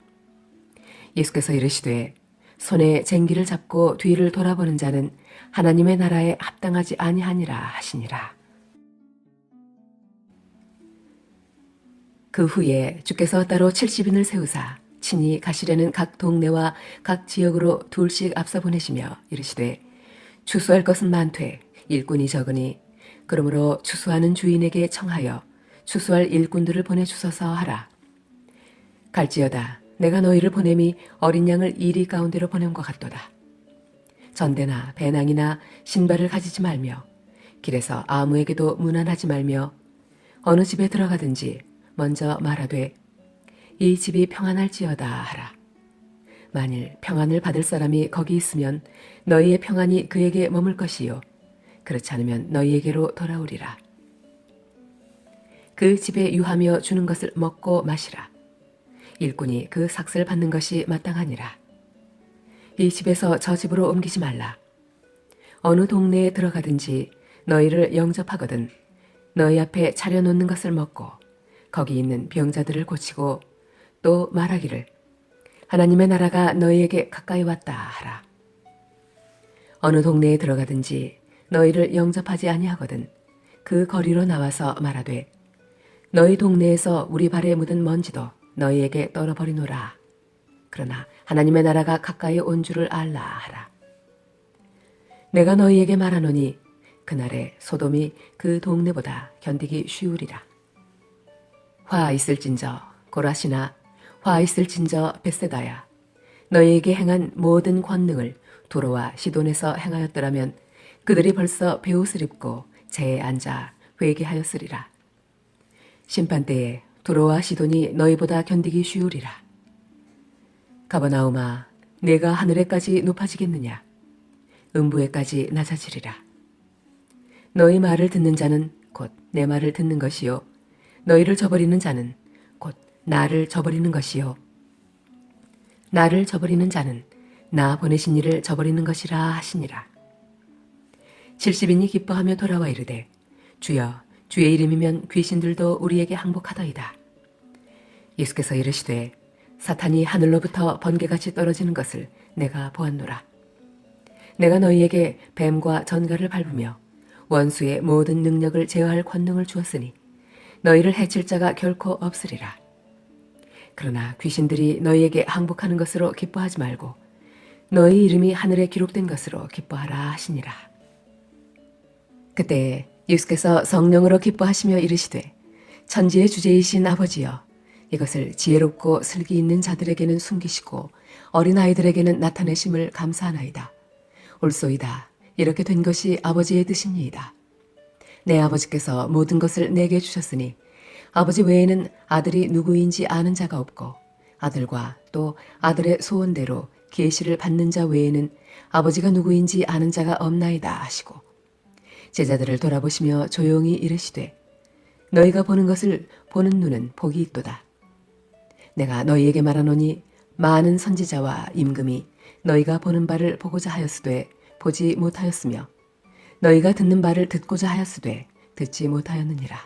예수께서 이르시되 손에 쟁기를 잡고 뒤를 돌아보는 자는 하나님의 나라에 합당하지 아니하니라 하시니라. 그 후에 주께서 따로 70인을 세우사 친히 가시려는 각 동네와 각 지역으로 둘씩 앞서 보내시며 이르시되 추수할 것은 많되 일꾼이 적으니 그러므로 추수하는 주인에게 청하여 추수할 일꾼들을 보내주소서 하라. 갈지어다 내가 너희를 보냄이 어린 양을 이리 가운데로 보낸 것 같도다. 전대나 배낭이나 신발을 가지지 말며 길에서 아무에게도 문안하지 말며 어느 집에 들어가든지 먼저 말하되 이 집이 평안할지어다 하라. 만일 평안을 받을 사람이 거기 있으면 너희의 평안이 그에게 머물 것이요 그렇지 않으면 너희에게로 돌아오리라. 그 집에 유하며 주는 것을 먹고 마시라. 일꾼이 그 삭슬 받는 것이 마땅하니라. 이 집에서 저 집으로 옮기지 말라. 어느 동네에 들어가든지 너희를 영접하거든 너희 앞에 차려놓는 것을 먹고 거기 있는 병자들을 고치고 또 말하기를 하나님의 나라가 너희에게 가까이 왔다 하라. 어느 동네에 들어가든지 너희를 영접하지 아니하거든 그 거리로 나와서 말하되 너희 동네에서 우리 발에 묻은 먼지도 너희에게 떨어버리노라. 그러나 하나님의 나라가 가까이 온 줄을 알라 하라. 내가 너희에게 말하노니 그날에 소돔이 그 동네보다 견디기 쉬우리라. 화 있을진저 고라시나 화 있을진저 벳세다야, 너희에게 행한 모든 권능을 도로와 시돈에서 행하였더라면 그들이 벌써 베옷을 입고 재에 앉아 회개하였으리라. 심판때에 도로와 시돈이 너희보다 견디기 쉬우리라. 가버나움아, 내가 하늘에까지 높아지겠느냐? 음부에까지 낮아지리라. 너희 말을 듣는 자는 곧 내 말을 듣는 것이요 너희를 저버리는 자는 곧 나를 저버리는 것이요 나를 저버리는 자는 나 보내신 이를 저버리는 것이라 하시니라. 70인이 기뻐하며 돌아와 이르되 주여 주의 이름이면 귀신들도 우리에게 항복하더이다. 예수께서 이르시되 사탄이 하늘로부터 번개같이 떨어지는 것을 내가 보았노라. 내가 너희에게 뱀과 전갈을 밟으며 원수의 모든 능력을 제어할 권능을 주었으니 너희를 해칠 자가 결코 없으리라. 그러나 귀신들이 너희에게 항복하는 것으로 기뻐하지 말고 너희 이름이 하늘에 기록된 것으로 기뻐하라 하시니라. 그때 예수께서 성령으로 기뻐하시며 이르시되 천지의 주제이신 아버지여 이것을 지혜롭고 슬기 있는 자들에게는 숨기시고 어린아이들에게는 나타내심을 감사하나이다. 옳소이다. 이렇게 된 것이 아버지의 뜻입니다. 내 아버지께서 모든 것을 내게 주셨으니 아버지 외에는 아들이 누구인지 아는 자가 없고 아들과 또 아들의 소원대로 계시를 받는 자 외에는 아버지가 누구인지 아는 자가 없나이다 하시고 제자들을 돌아보시며 조용히 이르시되 너희가 보는 것을 보는 눈은 복이 있도다. 내가 너희에게 말하노니 많은 선지자와 임금이 너희가 보는 바를 보고자 하였으되 보지 못하였으며 너희가 듣는 바를 듣고자 하였으되 듣지 못하였느니라.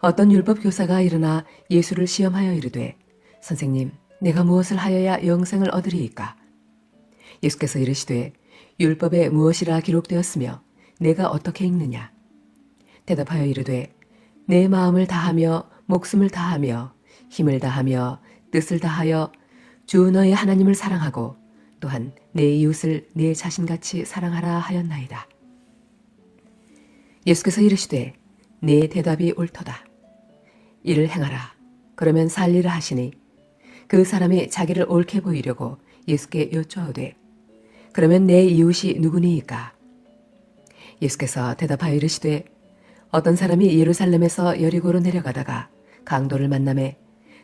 어떤 율법 교사가 일어나 예수를 시험하여 이르되 선생님 내가 무엇을 하여야 영생을 얻으리이까? 예수께서 이르시되 율법에 무엇이라 기록되었으며 내가 어떻게 읽느냐? 대답하여 이르되 내 마음을 다하며 목숨을 다하며 힘을 다하며 뜻을 다하여 주 너의 하나님을 사랑하고 또한 내 이웃을 내 자신같이 사랑하라 하였나이다. 예수께서 이르시되 내 대답이 옳도다. 이를 행하라. 그러면 살리라 하시니 그 사람이 자기를 옳게 보이려고 예수께 여쭈어되 그러면 내 이웃이 누구니이까? 예수께서 대답하여 이르시되 어떤 사람이 예루살렘에서 여리고로 내려가다가 강도를 만나매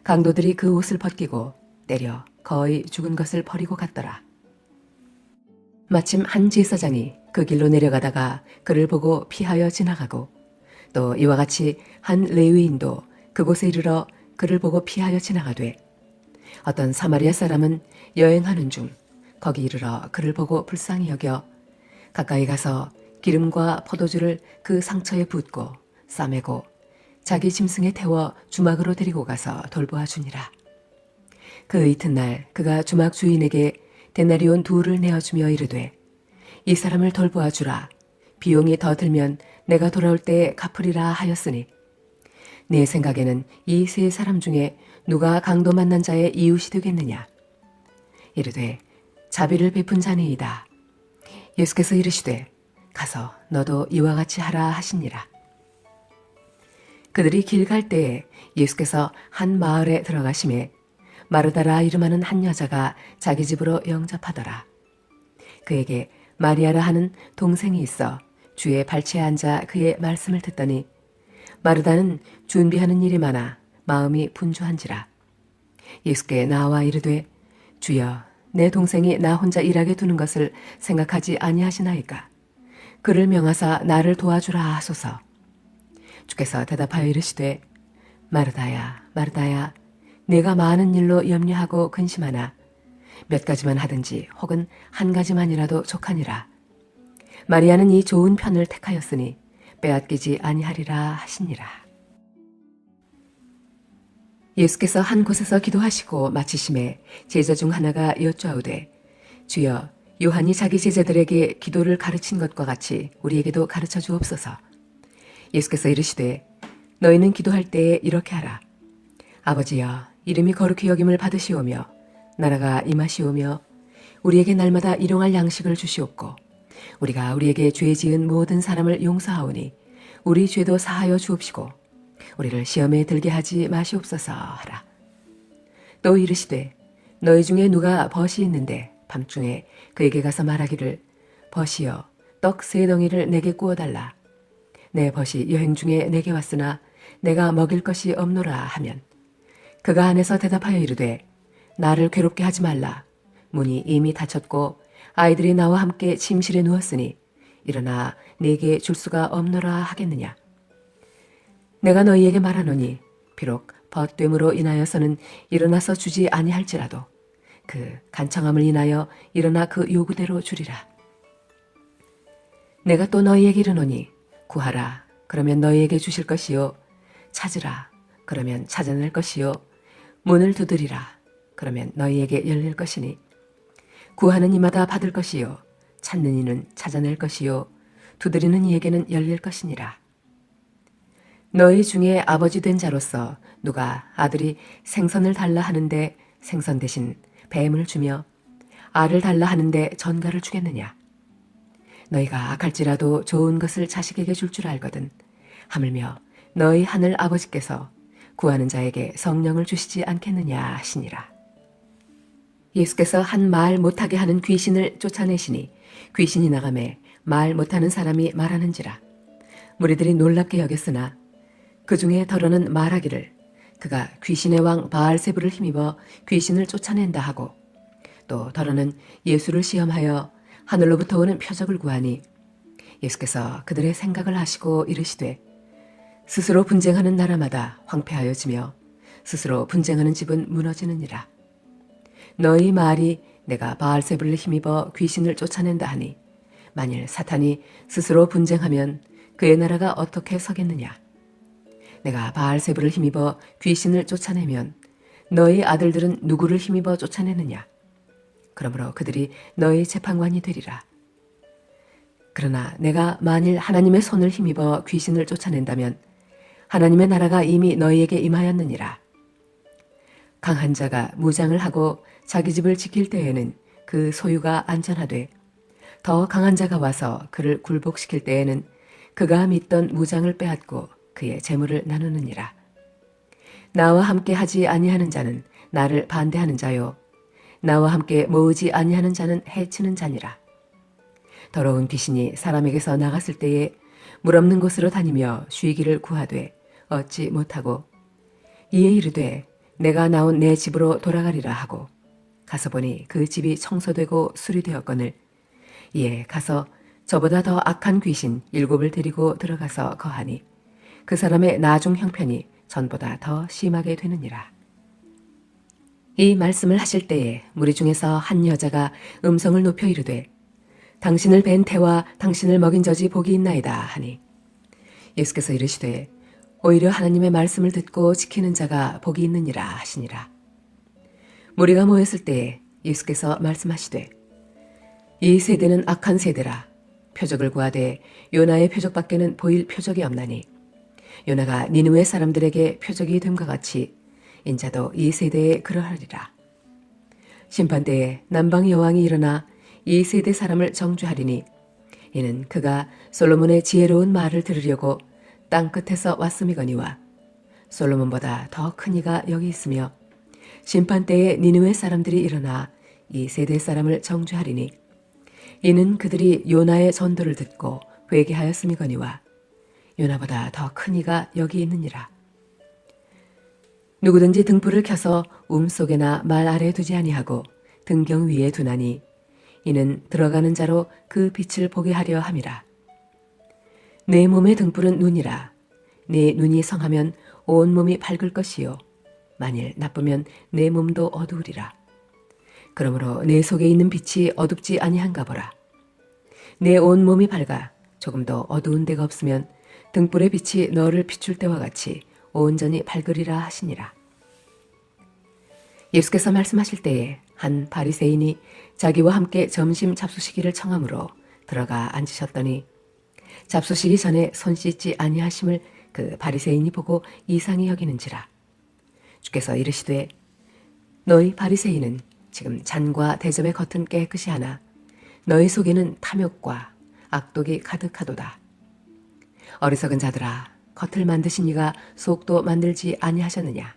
강도들이 그 옷을 벗기고 때려 거의 죽은 것을 버리고 갔더라. 마침 한 제사장이 그 길로 내려가다가 그를 보고 피하여 지나가고 또 이와 같이 한 레위인도 그곳에 이르러 그를 보고 피하여 지나가되 어떤 사마리아 사람은 여행하는 중 거기 이르러 그를 보고 불쌍히 여겨 가까이 가서 기름과 포도주를 그 상처에 붓고 싸매고 자기 짐승에 태워 주막으로 데리고 가서 돌보아 주니라. 그 이튿날 그가 주막 주인에게 데나리온 2를 내어주며 이르되 이 사람을 돌보아 주라. 비용이 더 들면 내가 돌아올 때에 갚으리라 하였으니 내 생각에는 이 세 사람 중에 누가 강도 만난 자의 이웃이 되겠느냐? 이르되 자비를 베푼 자니이다. 예수께서 이르시되 가서 너도 이와 같이 하라 하시니라. 그들이 길 갈 때에 예수께서 한 마을에 들어가심에 마르다라 이름하는 한 여자가 자기 집으로 영접하더라. 그에게 마리아라 하는 동생이 있어 주의 발치에 앉아 그의 말씀을 듣더니 마르다는 준비하는 일이 많아 마음이 분주한지라. 예수께 나와 이르되 주여 내 동생이 나 혼자 일하게 두는 것을 생각하지 아니하시나이까? 그를 명하사 나를 도와주라 하소서. 주께서 대답하여 이르시되 마르다야 마르다야 내가 많은 일로 염려하고 근심하나 몇 가지만 하든지 혹은 한 가지만이라도 족하니라. 마리아는 이 좋은 편을 택하였으니 빼앗기지 아니하리라 하시니라. 예수께서 한 곳에서 기도하시고 마치심에 제자 중 하나가 여쭈어오되 주여 요한이 자기 제자들에게 기도를 가르친 것과 같이 우리에게도 가르쳐 주옵소서. 예수께서 이르시되 너희는 기도할 때에 이렇게 하라. 아버지여 이름이 거룩히 여김을 받으시오며 나라가 임하시오며 우리에게 날마다 일용할 양식을 주시옵고 우리가 우리에게 죄 지은 모든 사람을 용서하오니 우리 죄도 사하여 주옵시고 우리를 시험에 들게 하지 마시옵소서 하라. 또 이르시되 너희 중에 누가 벗이 있는데 밤중에 그에게 가서 말하기를 벗이여 떡 3덩이를 내게 구워달라. 내 벗이 여행 중에 내게 왔으나 내가 먹일 것이 없노라 하면 그가 안에서 대답하여 이르되 나를 괴롭게 하지 말라. 문이 이미 닫혔고 아이들이 나와 함께 침실에 누웠으니 일어나 내게 줄 수가 없노라 하겠느냐. 내가 너희에게 말하노니 비록 벗됨으로 인하여서는 일어나서 주지 아니할지라도 그 간청함을 인하여 일어나 그 요구대로 주리라. 내가 또 너희에게 이르노니 구하라 그러면 너희에게 주실 것이요 찾으라 그러면 찾아낼 것이요 문을 두드리라 그러면 너희에게 열릴 것이니 구하는 이마다 받을 것이요 찾는 이는 찾아낼 것이요 두드리는 이에게는 열릴 것이니라. 너희 중에 아버지 된 자로서 누가 아들이 생선을 달라 하는데 생선 대신 뱀을 주며 알을 달라 하는데 전갈을 주겠느냐. 너희가 악할지라도 좋은 것을 자식에게 줄 줄 알거든 하물며 너희 하늘 아버지께서 구하는 자에게 성령을 주시지 않겠느냐 하시니라. 예수께서 한 말 못하게 하는 귀신을 쫓아내시니 귀신이 나가매 말 못하는 사람이 말하는지라. 무리들이 놀랍게 여겼으나 그 중에 더러는 말하기를 그가 귀신의 왕 바알세불을 힘입어 귀신을 쫓아낸다 하고 또 더러는 예수를 시험하여 하늘로부터 오는 표적을 구하니 예수께서 그들의 생각을 아시고 이르시되 스스로 분쟁하는 나라마다 황폐하여지며 스스로 분쟁하는 집은 무너지느니라. 너희 말이 내가 바알세불을 힘입어 귀신을 쫓아낸다 하니 만일 사탄이 스스로 분쟁하면 그의 나라가 어떻게 서겠느냐. 내가 바알세불을 힘입어 귀신을 쫓아내면 너희 아들들은 누구를 힘입어 쫓아내느냐. 그러므로 그들이 너희 재판관이 되리라. 그러나 내가 만일 하나님의 손을 힘입어 귀신을 쫓아낸다면 하나님의 나라가 이미 너희에게 임하였느니라. 강한 자가 무장을 하고 자기 집을 지킬 때에는 그 소유가 안전하되 더 강한 자가 와서 그를 굴복시킬 때에는 그가 믿던 무장을 빼앗고 그의 재물을 나누느니라. 나와 함께 하지 아니하는 자는 나를 반대하는 자요 나와 함께 모으지 아니하는 자는 해치는 자니라. 더러운 귀신이 사람에게서 나갔을 때에 물 없는 곳으로 다니며 쉬기를 구하되 얻지 못하고 이에 이르되 내가 나온 내 집으로 돌아가리라 하고 가서 보니 그 집이 청소되고 수리되었거늘 이에 가서 저보다 더 악한 귀신 7을 데리고 들어가서 거하니 그 사람의 나중 형편이 전보다 더 심하게 되느니라. 이 말씀을 하실 때에 무리 중에서 한 여자가 음성을 높여 이르되 당신을 뵌 태와 당신을 먹인 젖이 복이 있나이다 하니 예수께서 이르시되 오히려 하나님의 말씀을 듣고 지키는 자가 복이 있느니라 하시니라. 무리가 모였을 때에 예수께서 말씀하시되 이 세대는 악한 세대라. 표적을 구하되 요나의 표적밖에는 보일 표적이 없나니 요나가 니느웨 사람들에게 표적이 됨과 같이 인자도 이 세대에 그러하리라. 심판때에 남방 여왕이 일어나 이 세대 사람을 정죄하리니 이는 그가 솔로몬의 지혜로운 말을 들으려고 땅 끝에서 왔음이거니와 솔로몬보다 더 큰 이가 여기 있으며 심판때에 니느웨 사람들이 일어나 이 세대 사람을 정죄하리니 이는 그들이 요나의 전도를 듣고 회개하였음이거니와 요나보다 더 큰 이가 여기 있느니라. 누구든지 등불을 켜서 속에나 말 아래 두지 아니하고 등경 위에 두나니 이는 들어가는 자로 그 빛을 보게 하려 함이라. 내 몸의 등불은 눈이라. 내 눈이 성하면 온 몸이 밝을 것이요 만일 나쁘면 내 몸도 어두우리라. 그러므로 내 속에 있는 빛이 어둡지 아니한가 보라. 내 온 몸이 밝아 조금도 어두운 데가 없으면 등불의 빛이 너를 비출 때와 같이 온전히 밝으리라 하시니라. 예수께서 말씀하실 때에 한 바리새인이 자기와 함께 점심 잡수시기를 청함으로 들어가 앉으셨더니 잡수시기 전에 손 씻지 아니하심을 그 바리새인이 보고 이상히 여기는지라. 주께서 이르시되 너희 바리새인은 지금 잔과 대접의 겉은 깨끗이 하나 너희 속에는 탐욕과 악독이 가득하도다. 어리석은 자들아, 겉을 만드신 이가 속도 만들지 아니하셨느냐.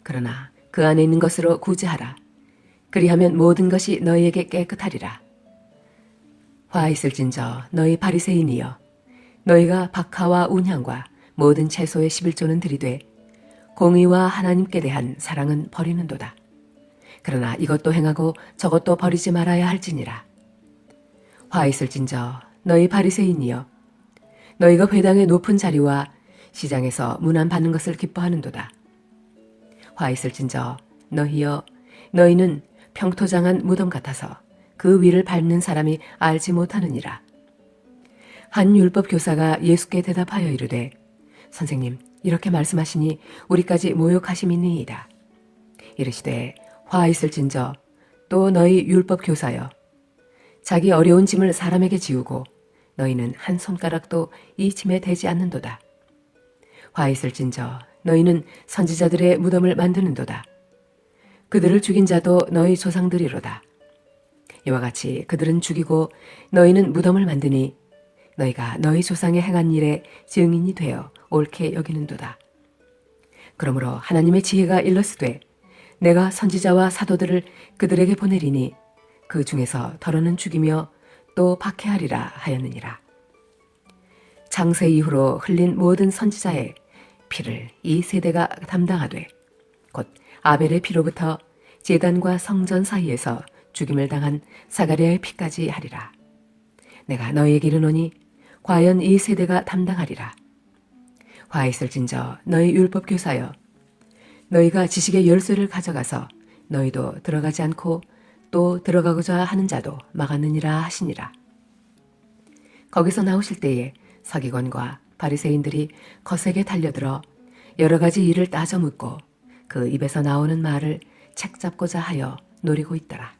그러나 그 안에 있는 것으로 구제하라. 그리하면 모든 것이 너희에게 깨끗하리라. 화 있을진저 너희 바리새인이여, 너희가 박하와 운향과 모든 채소의 11조는 들이되 공의와 하나님께 대한 사랑은 버리는도다. 그러나 이것도 행하고 저것도 버리지 말아야 할지니라. 화 있을진저 너희 바리새인이여, 너희가 회당의 높은 자리와 시장에서 문안 받는 것을 기뻐하는도다. 화 있을진저 너희여, 너희는 평토장한 무덤 같아서 그 위를 밟는 사람이 알지 못하느니라. 한 율법 교사가 예수께 대답하여 이르되, 선생님, 이렇게 말씀하시니 우리까지 모욕하심이니이다. 이르시되, 화 있을진저 또 너희 율법 교사여, 자기 어려운 짐을 사람에게 지우고 너희는 한 손가락도 이 짐에 대지 않는도다. 화 있을진저 너희는 선지자들의 무덤을 만드는도다. 그들을 죽인 자도 너희 조상들이로다. 이와 같이 그들은 죽이고 너희는 무덤을 만드니 너희가 너희 조상의 행한 일에 증인이 되어 옳게 여기는도다. 그러므로 하나님의 지혜가 일렀으되 내가 선지자와 사도들을 그들에게 보내리니 그 중에서 더러는 죽이며 또 박해하리라 하였느니라. 창세 이후로 흘린 모든 선지자의 피를 이 세대가 담당하되 곧 아벨의 피로부터 제단과 성전 사이에서 죽임을 당한 사가랴의 피까지 하리라. 내가 너희에게 이르노니 과연 이 세대가 담당하리라. 화 있을진저 너희 율법 교사여, 너희가 지식의 열쇠를 가져가서 너희도 들어가지 않고 또 들어가고자 하는 자도 막았느니라 하시니라. 거기서 나오실 때에 서기관과 바리새인들이 거세게 달려들어 여러 가지 일을 따져 묻고 그 입에서 나오는 말을 책잡고자 하여 노리고 있더라.